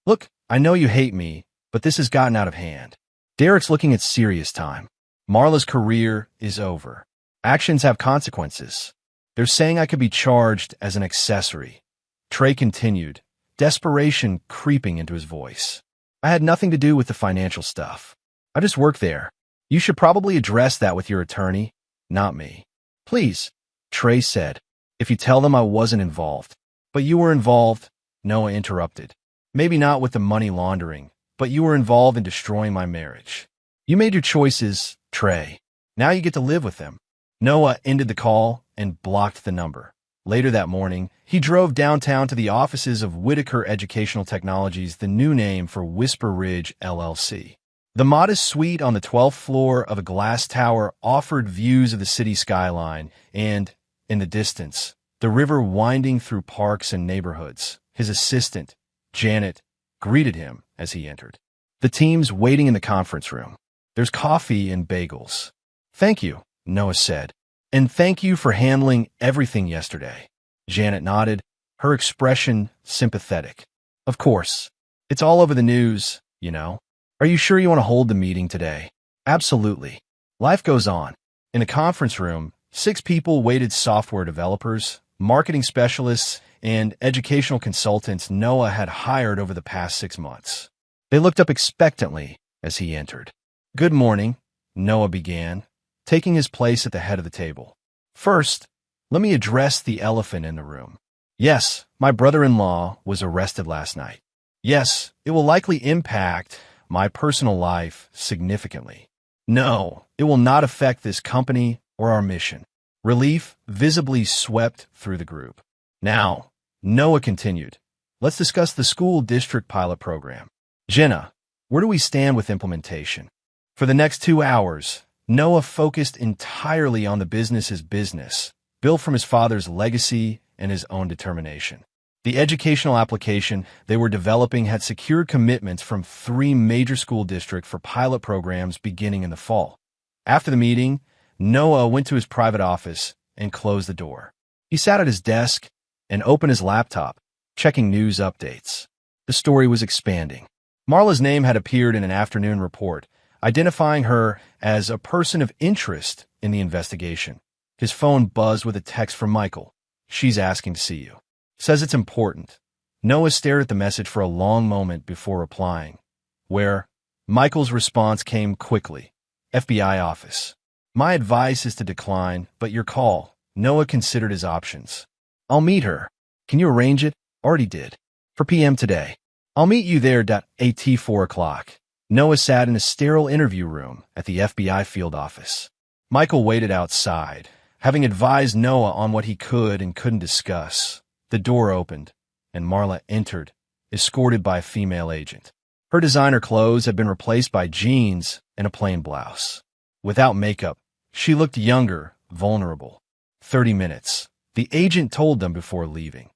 Look, I know you hate me, but this has gotten out of hand. Derek's looking at serious time. Marla's career is over. Actions have consequences. They're saying I could be charged as an accessory." Trey continued, desperation creeping into his voice. "I had nothing to do with the financial stuff. I just work there. You should probably address that with your attorney, not me." "Please," Trey said, "if you tell them I wasn't involved." "But you were involved," Noah interrupted. "Maybe not with the money laundering, but you were involved in destroying my marriage. You made your choices, Trey. Now you get to live with them." Noah ended the call and blocked the number. Later that morning, he drove downtown to the offices of Whitaker Educational Technologies, the new name for Whisper Ridge, LLC. The modest suite on the 12th floor of a glass tower offered views of the city skyline and, in the distance, the river winding through parks and neighborhoods. His assistant, Janet, greeted him as he entered. "The team's waiting in the conference room. There's coffee and bagels." "Thank you," Noah said. "And thank you for handling everything yesterday." Janet nodded, her expression sympathetic. "Of course. It's all over the news, you know. Are you sure you want to hold the meeting today?" "Absolutely. Life goes on." In the conference room, 6 people waited: software developers, marketing specialists, and educational consultants Noah had hired over the past 6 months. They looked up expectantly as he entered. "Good morning," Noah began, taking his place at the head of the table. "First, let me address the elephant in the room. Yes, my brother-in-law was arrested last night. Yes, it will likely impact my personal life significantly. No, it will not affect this company or our mission. Relief visibly swept through the group. Now, Noah continued. Let's discuss the school district pilot program. Jenna, where do we stand with implementation? For the next 2 hours, Noah focused entirely on the business's business, built from his father's legacy and his own determination. The educational application they were developing had secured commitments from 3 major school districts for pilot programs beginning in the fall. After the meeting, Noah went to his private office and closed the door. He sat at his desk and opened his laptop, checking news updates. The story was expanding. Marla's name had appeared in an afternoon report, identifying her as a person of interest in the investigation. His phone buzzed with a text from Michael. She's asking to see you. Says it's important. Noah stared at the message for a long moment before replying, where Michael's response came quickly. FBI office. My advice is to decline, but your call. Noah considered his options. I'll meet her. Can you arrange it? Already did. For PM today. I'll meet you there at 4 o'clock. Noah sat in a sterile interview room at the FBI field office. Michael waited outside, having advised Noah on what he could and couldn't discuss. The door opened, and Marla entered, escorted by a female agent. Her designer clothes had been replaced by jeans and a plain blouse. Without makeup, she looked younger, vulnerable. 30 minutes, the agent told them before leaving.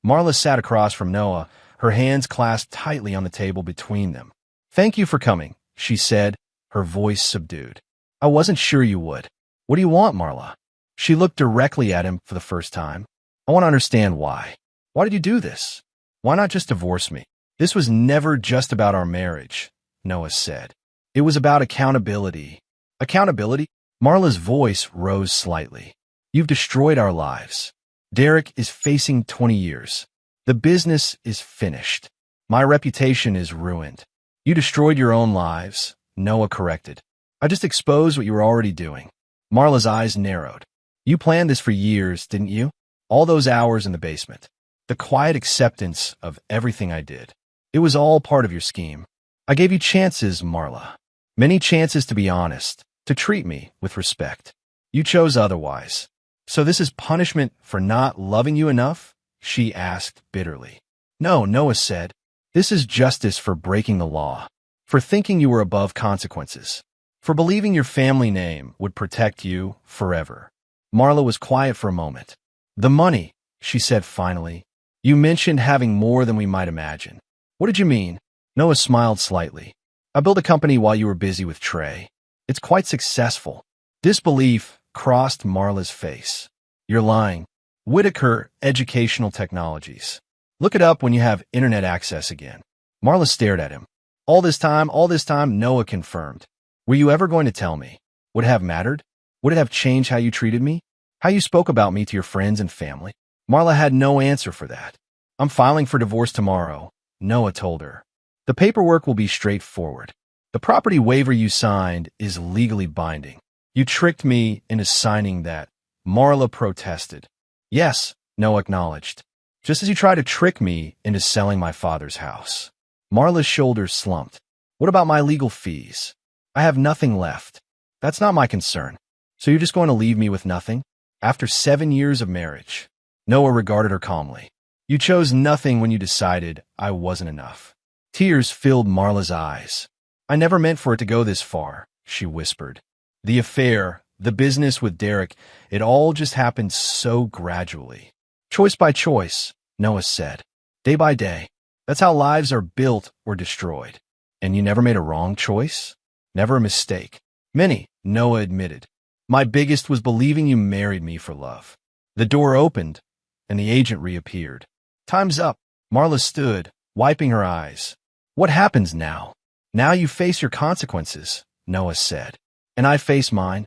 Marla sat across from Noah, her hands clasped tightly on the table between them. Thank you for coming, she said, her voice subdued. I wasn't sure you would. What do you want, Marla? She looked directly at him for the first time. I want to understand why. Why did you do this? Why not just divorce me? This was never just about our marriage, Noah said. It was about accountability. Accountability? Marla's voice rose slightly. You've destroyed our lives. Derek is facing 20 years. The business is finished. My reputation is ruined. You destroyed your own lives, Noah corrected. I just exposed what you were already doing. Marla's eyes narrowed. You planned this for years, didn't you? All those hours in the basement. The quiet acceptance of everything I did. It was all part of your scheme. I gave you chances, Marla. Many chances to be honest, to treat me with respect. You chose otherwise. So this is punishment for not loving you enough? She asked bitterly. No, Noah said. This is justice for breaking the law. For thinking you were above consequences. For believing your family name would protect you forever. Marla was quiet for a moment. The money, she said finally. You mentioned having more than we might imagine. What did you mean? Noah smiled slightly. I built a company while you were busy with Trey. It's quite successful. Disbelief crossed Marla's face. You're lying. Whitaker Educational Technologies. Look it up when you have internet access again. Marla stared at him. All this time, Noah confirmed. Were you ever going to tell me? Would it have mattered? Would it have changed how you treated me? How you spoke about me to your friends and family? Marla had no answer for that. I'm filing for divorce tomorrow, Noah told her. The paperwork will be straightforward. The property waiver you signed is legally binding. You tricked me into signing that. Marla protested. Yes, Noah acknowledged. Just as you tried to trick me into selling my father's house. Marla's shoulders slumped. What about my legal fees? I have nothing left. That's not my concern. So you're just going to leave me with nothing? After 7 years of marriage. Noah regarded her calmly. You chose nothing when you decided I wasn't enough. Tears filled Marla's eyes. I never meant for it to go this far, she whispered. The affair, the business with Derek, it all just happened so gradually. Choice by choice, Noah said. Day by day. That's how lives are built or destroyed. And you never made a wrong choice? Never a mistake. Many, Noah admitted. My biggest was believing you married me for love. The door opened, and the agent reappeared. Time's up. Marla stood, wiping her eyes. What happens now? Now you face your consequences, Noah said. And I face mine.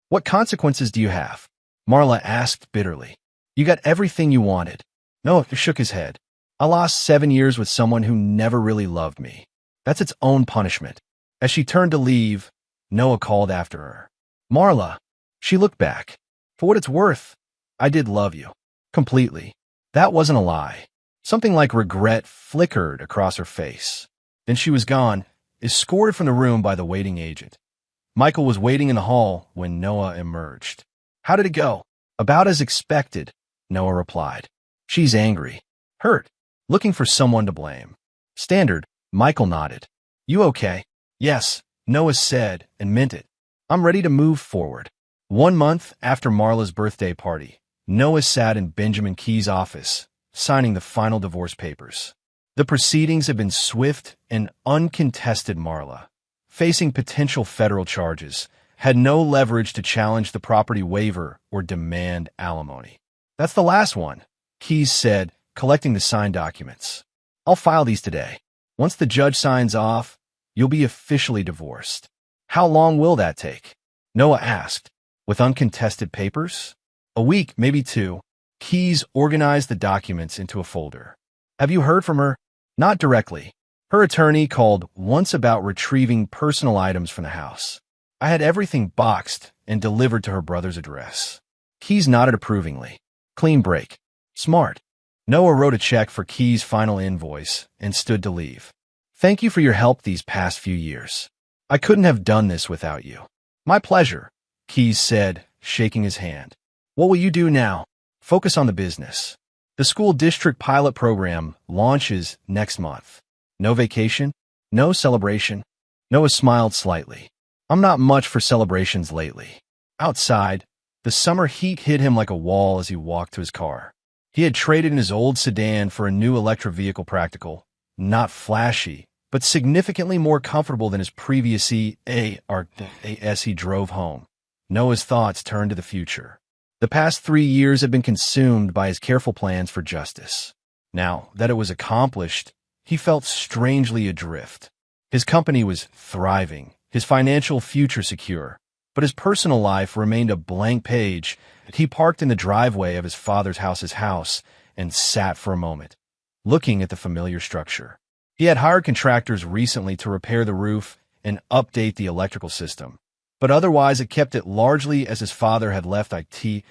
What consequences do you have? Marla asked bitterly. You got everything you wanted. Noah shook his head. I lost 7 years with someone who never really loved me. That's its own punishment. As she turned to leave, Noah called after her. Marla. She looked back. For what it's worth, I did love you. Completely. That wasn't a lie. Something like regret flickered across her face. Then she was gone, escorted from the room by the waiting agent. Michael was waiting in the hall when Noah emerged. "How did it go?" "About as expected," Noah replied. "She's angry, hurt, looking for someone to blame." "Standard," Michael nodded. "You okay?" "Yes," Noah said, and meant it. "I'm ready to move forward." 1 month after Marla's birthday party, Noah sat in Benjamin Key's office, signing the final divorce papers. The proceedings had been swift and uncontested. Marla, facing potential federal charges, had no leverage to challenge the property waiver or demand alimony. "That's the last one," Keyes said, collecting the signed documents. "I'll file these today. Once the judge signs off, you'll be officially divorced." "How long will that take?" Noah asked. "With uncontested papers?" "A week, maybe 2. Keyes organized the documents into a folder. "Have you heard from her?" "Not directly. Her attorney called once about retrieving personal items from the house. I had everything boxed and delivered to her brother's address." Keyes nodded approvingly. "Clean break. Smart." Noah wrote a check for Keyes' final invoice and stood to leave. "Thank you for your help these past few years. I couldn't have done this without you." "My pleasure," Keyes said, shaking his hand. "What will you do now?" "Focus on the business. The school district pilot program launches next month." "No vacation? No celebration?" Noah smiled slightly. "I'm not much for celebrations lately." Outside, the summer heat hit him like a wall as he walked to his car. He had traded in his old sedan for a new electric vehicle, practical, not flashy, but significantly more comfortable than his previous as he drove home. Noah's thoughts turned to the future. The past 3 years had been consumed by his careful plans for justice. Now that it was accomplished, he felt strangely adrift. His company was thriving, his financial future secure, but his personal life remained a blank page. He parked in the driveway of his father's house and sat for a moment, looking at the familiar structure. He had hired contractors recently to repair the roof and update the electrical system, but otherwise it kept it largely as his father had left it.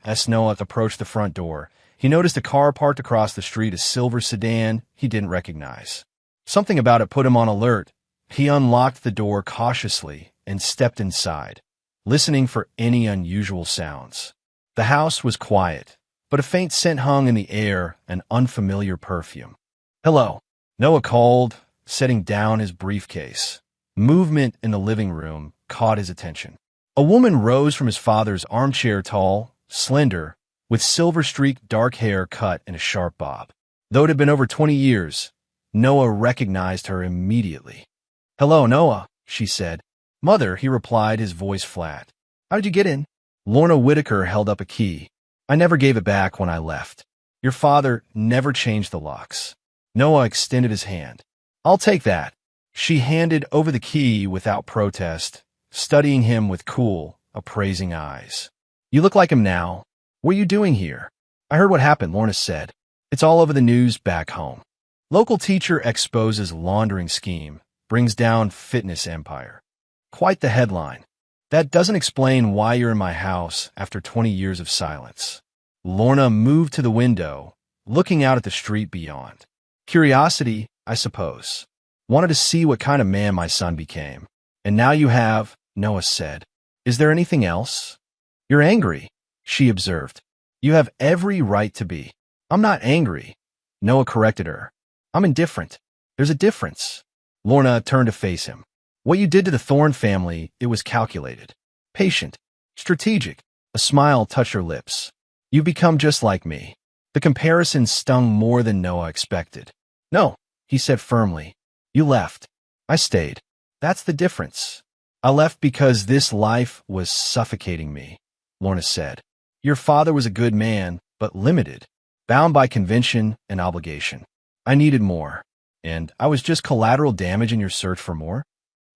As Noah approached the front door, he noticed a car parked across the street, a silver sedan he didn't recognize. Something about it put him on alert. He unlocked the door cautiously and stepped inside, listening for any unusual sounds. The house was quiet, but a faint scent hung in the air, an unfamiliar perfume. "Hello," Noah called, setting down his briefcase. Movement in the living room caught his attention. A woman rose from his father's armchair, tall, slender, with silver-streaked dark hair cut in a sharp bob. Though it had been over 20 years, Noah recognized her immediately. "Hello, Noah," she said. "Mother," he replied, his voice flat. "How did you get in?" Lorna Whitaker held up a key. "I never gave it back when I left. Your father never changed the locks." Noah extended his hand. "I'll take that." She handed over the key without protest, studying him with cool, appraising eyes. "You look like him now. What are you doing here?" "I heard what happened," Lorna said. "It's all over the news back home. Local teacher exposes laundering scheme, brings down fitness empire." Quite the headline. "That doesn't explain why you're in my house after 20 years of silence." Lorna moved to the window, looking out at the street beyond. "Curiosity, I suppose. Wanted to see what kind of man my son became. And now you have," Noah said. "Is there anything else?" "You're angry," she observed. "You have every right to be." "I'm not angry," Noah corrected her. "I'm indifferent. There's a difference." Lorna turned to face him. "What you did to the Thorne family, it was calculated, patient, strategic." A smile touched her lips. "You've become just like me." The comparison stung more than Noah expected. "No," he said firmly. "You left. I stayed. That's the difference." "I left because this life was suffocating me," Lorna said. "Your father was a good man, but limited, bound by convention and obligation. I needed more, and I was just collateral damage in your search for more."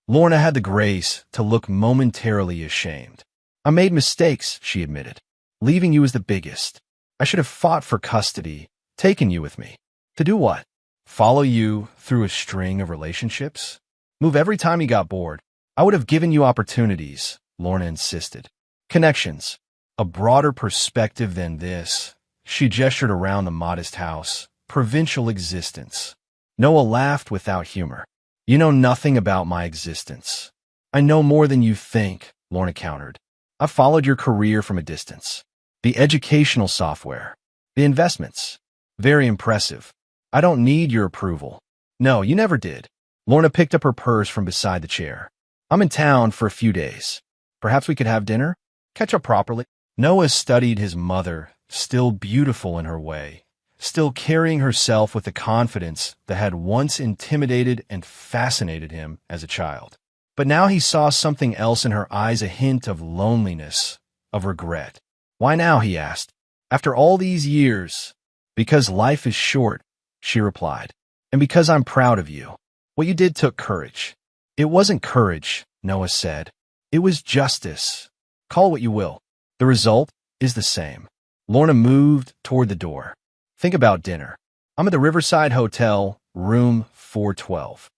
Lorna had the grace to look momentarily ashamed. "I made mistakes," she admitted. "Leaving you was the biggest. I should have fought for custody, taken you with me." "To do what? Follow you through a string of relationships? Move every time you got bored?" "I would have given you opportunities," Lorna insisted. "Connections. A broader perspective than this." She gestured around the modest house. "Provincial existence." Noah laughed without humor. You know nothing about my existence. I know more than you think, Lorna countered. I've followed your career from a distance. The educational software, the investments. Very impressive. I don't need your approval. No, you never did. Lorna picked up her purse from beside the chair. I'm in town for a few days. Perhaps we could have dinner? Catch up properly. Noah studied his mother, still beautiful in her way, still carrying herself with the confidence that had once intimidated and fascinated him as a child. But now he saw something else in her eyes, a hint of loneliness, of regret. Why now, he asked. After all these years? Because life is short, she replied. And because I'm proud of you. What you did took courage. It wasn't courage, Noah said. It was justice. Call it what you will. The result is the same. Lorna moved toward the door. Think about dinner. I'm at the Riverside Hotel, room 412.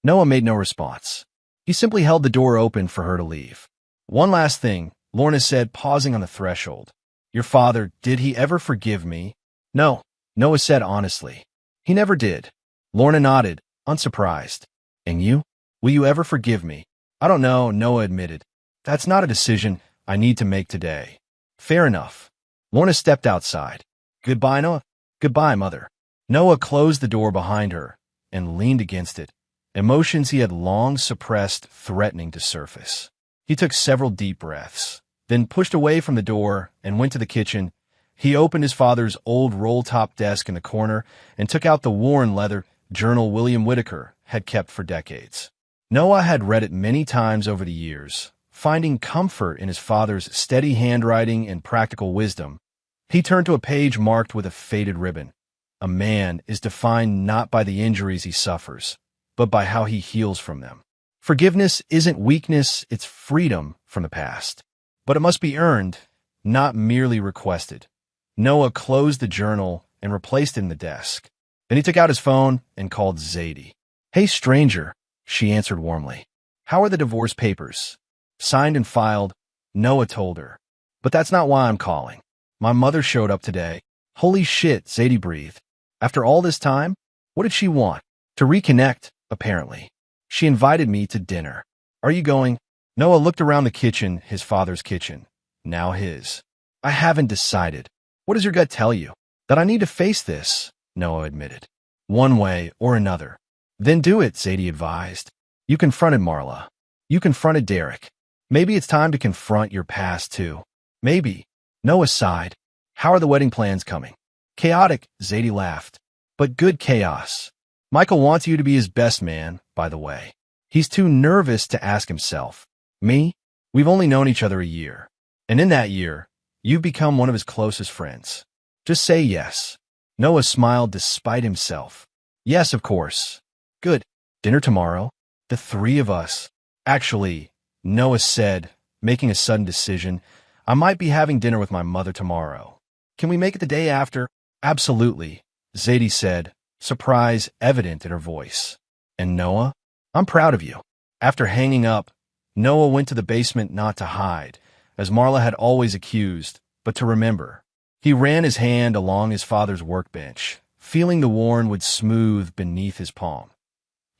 Noah made no response. He simply held the door open for her to leave. One last thing, Lorna said, pausing on the threshold. Your father, did he ever forgive me? No, Noah said honestly. He never did. Lorna nodded, unsurprised. And you? Will you ever forgive me? I don't know, Noah admitted. That's not a decision I need to make today. Fair enough. Lorna stepped outside. Goodbye, Noah. Goodbye, Mother. Noah closed the door behind her and leaned against it, emotions he had long suppressed threatening to surface. He took several deep breaths, then pushed away from the door and went to the kitchen. He opened his father's old roll-top desk in the corner and took out the worn leather journal William Whitaker had kept for decades. Noah had read it many times over the years, finding comfort in his father's steady handwriting and practical wisdom. He turned to a page marked with a faded ribbon. A man is defined not by the injuries he suffers, but by how he heals from them. Forgiveness isn't weakness, it's freedom from the past. But it must be earned, not merely requested. Noah closed the journal and replaced it in the desk. Then he took out his phone and called Zadie. Hey, stranger, she answered warmly. How are the divorce papers? Signed and filed, Noah told her. But that's not why I'm calling. My mother showed up today. Holy shit, Zadie breathed. After all this time? What did she want? To reconnect, apparently. She invited me to dinner. Are you going? Noah looked around the kitchen, his father's kitchen. Now his. I haven't decided. What does your gut tell you? That I need to face this, Noah admitted. One way or another. Then do it, Zadie advised. You confronted Marla. You confronted Derek. Maybe it's time to confront your past, too. Maybe. Noah sighed. How are the wedding plans coming? Chaotic, Zadie laughed. But good chaos. Michael wants you to be his best man, by the way. He's too nervous to ask himself. Me? We've only known each other a year. And in that year, you've become one of his closest friends. Just say yes. Noah smiled despite himself. Yes, of course. Good. Dinner tomorrow? The three of us. Actually, Noah said, making a sudden decision, I might be having dinner with my mother tomorrow. Can we make it the day after? Absolutely, Zadie said, surprise evident in her voice. And Noah? I'm proud of you. After hanging up, Noah went to the basement not to hide, as Marla had always accused, but to remember. He ran his hand along his father's workbench, feeling the worn wood smooth beneath his palm.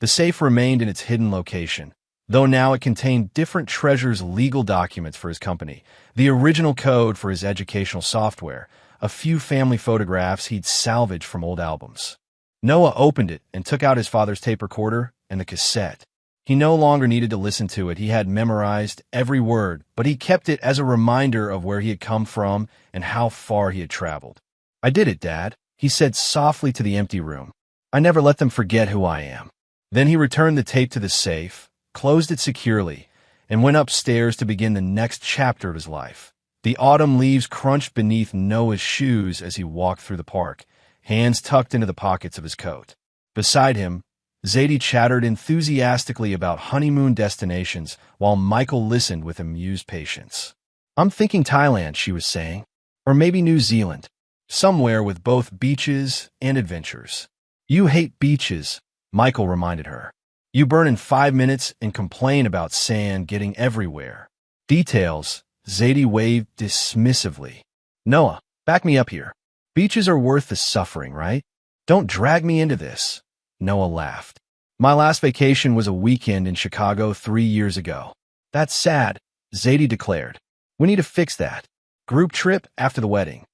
The safe remained in its hidden location, though now it contained different treasures, legal documents for his company, the original code for his educational software, a few family photographs he'd salvaged from old albums. Noah opened it and took out his father's tape recorder and the cassette. He no longer needed to listen to it. He had memorized every word, but he kept it as a reminder of where he had come from and how far he had traveled. I did it, Dad, he said softly to the empty room. I never let them forget who I am. Then he returned the tape to the safe, closed it securely, and went upstairs to begin the next chapter of his life. The autumn leaves crunched beneath Noah's shoes as he walked through the park, hands tucked into the pockets of his coat. Beside him, Zadie chattered enthusiastically about honeymoon destinations while Michael listened with amused patience. I'm thinking Thailand, she was saying, or maybe New Zealand, somewhere with both beaches and adventures. You hate beaches, Michael reminded her. You burn in 5 minutes and complain about sand getting everywhere. Details, Zadie waved dismissively. Noah, back me up here. Beaches are worth the suffering, right? Don't drag me into this. Noah laughed. My last vacation was a weekend in Chicago 3 years ago. That's sad, Zadie declared. We need to fix that. Group trip after the wedding.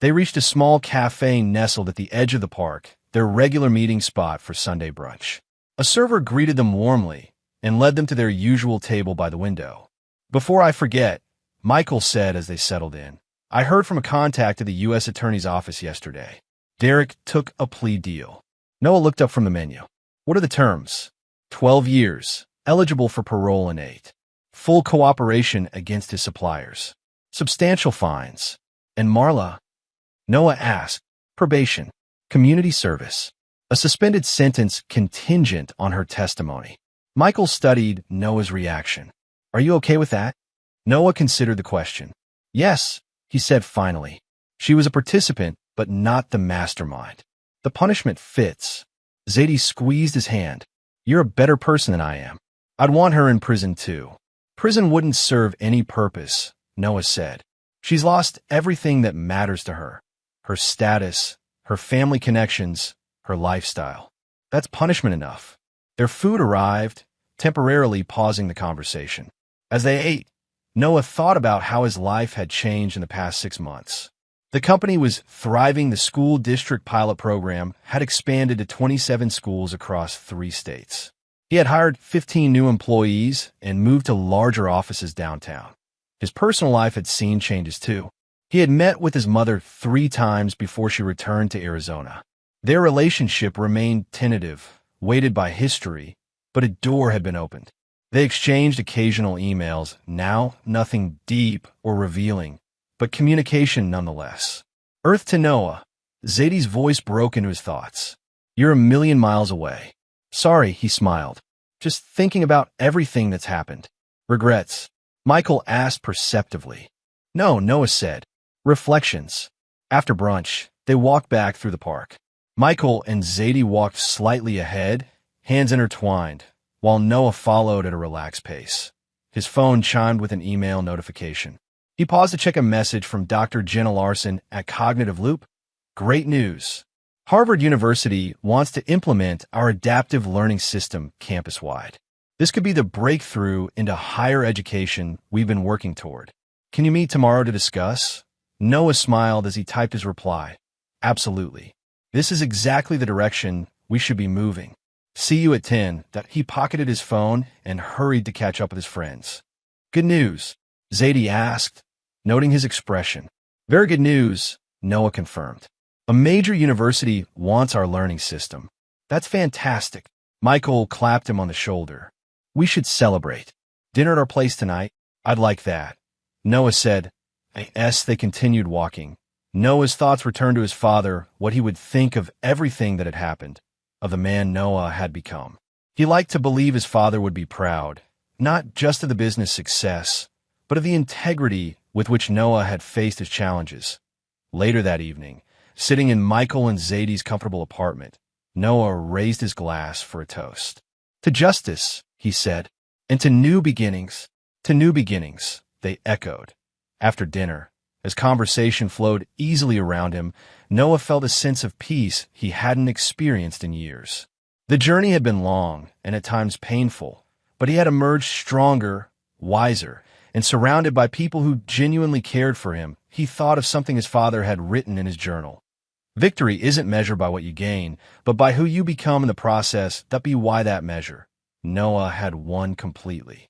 They reached a small cafe nestled at the edge of the park, their regular meeting spot for Sunday brunch. A server greeted them warmly and led them to their usual table by the window. Before I forget, Michael said as they settled in, I heard from a contact at the U.S. Attorney's office yesterday. Derek took a plea deal. Noah looked up from the menu. What are the terms? 12 years, eligible for parole in 8. Full cooperation against his suppliers. Substantial fines. And Marla? Noah asked. Probation. Community service. A suspended sentence contingent on her testimony. Michael studied Noah's reaction. Are you okay with that? Noah considered the question. Yes, he said finally. She was a participant, but not the mastermind. The punishment fits. Zadie squeezed his hand. You're a better person than I am. I'd want her in prison too. Prison wouldn't serve any purpose, Noah said. She's lost everything that matters to her. Her status, her family connections, her lifestyle. That's punishment enough. Their food arrived, temporarily pausing the conversation. As they ate, Noah thought about how his life had changed in the past 6 months. The company was thriving. The school district pilot program had expanded to 27 schools across 3 states. He had hired 15 new employees and moved to larger offices downtown. His personal life had seen changes too. He had met with his mother 3 times before she returned to Arizona. Their relationship remained tentative, weighted by history, but a door had been opened. They exchanged occasional emails, now nothing deep or revealing, but communication nonetheless. Earth to Noah, Zadie's voice broke into his thoughts. You're a million miles away. Sorry, he smiled. Just thinking about everything that's happened. Regrets? Michael asked perceptively. No, Noah said. Reflections. After brunch, they walked back through the park. Michael and Zadie walked slightly ahead, hands intertwined, while Noah followed at a relaxed pace. His phone chimed with an email notification. He paused to check a message from Dr. Jenna Larson at Cognitive Loop. Great news. Harvard University wants to implement our adaptive learning system campus-wide. This could be the breakthrough into higher education we've been working toward. Can you meet tomorrow to discuss? Noah smiled as he typed his reply. Absolutely. This is exactly the direction we should be moving. See you at 10. He pocketed his phone and hurried to catch up with his friends. Good news, Zadie asked, noting his expression. Very good news, Noah confirmed. A major university wants our learning system. That's fantastic. Michael clapped him on the shoulder. We should celebrate. Dinner at our place tonight? I'd like that. Noah said. As they continued walking, Noah's thoughts returned to his father, what he would think of everything that had happened, of the man Noah had become. He liked to believe his father would be proud, not just of the business success, but of the integrity with which Noah had faced his challenges. Later that evening, sitting in Michael and Zadie's comfortable apartment, Noah raised his glass for a toast. To justice, he said, and to new beginnings. To new beginnings, they echoed. After dinner, as conversation flowed easily around him, Noah felt a sense of peace he hadn't experienced in years. The journey had been long and at times painful, but he had emerged stronger, wiser, and surrounded by people who genuinely cared for him. He thought of something his father had written in his journal. Victory isn't measured by what you gain, but by who you become in the process. That be why that measure. Noah had won completely.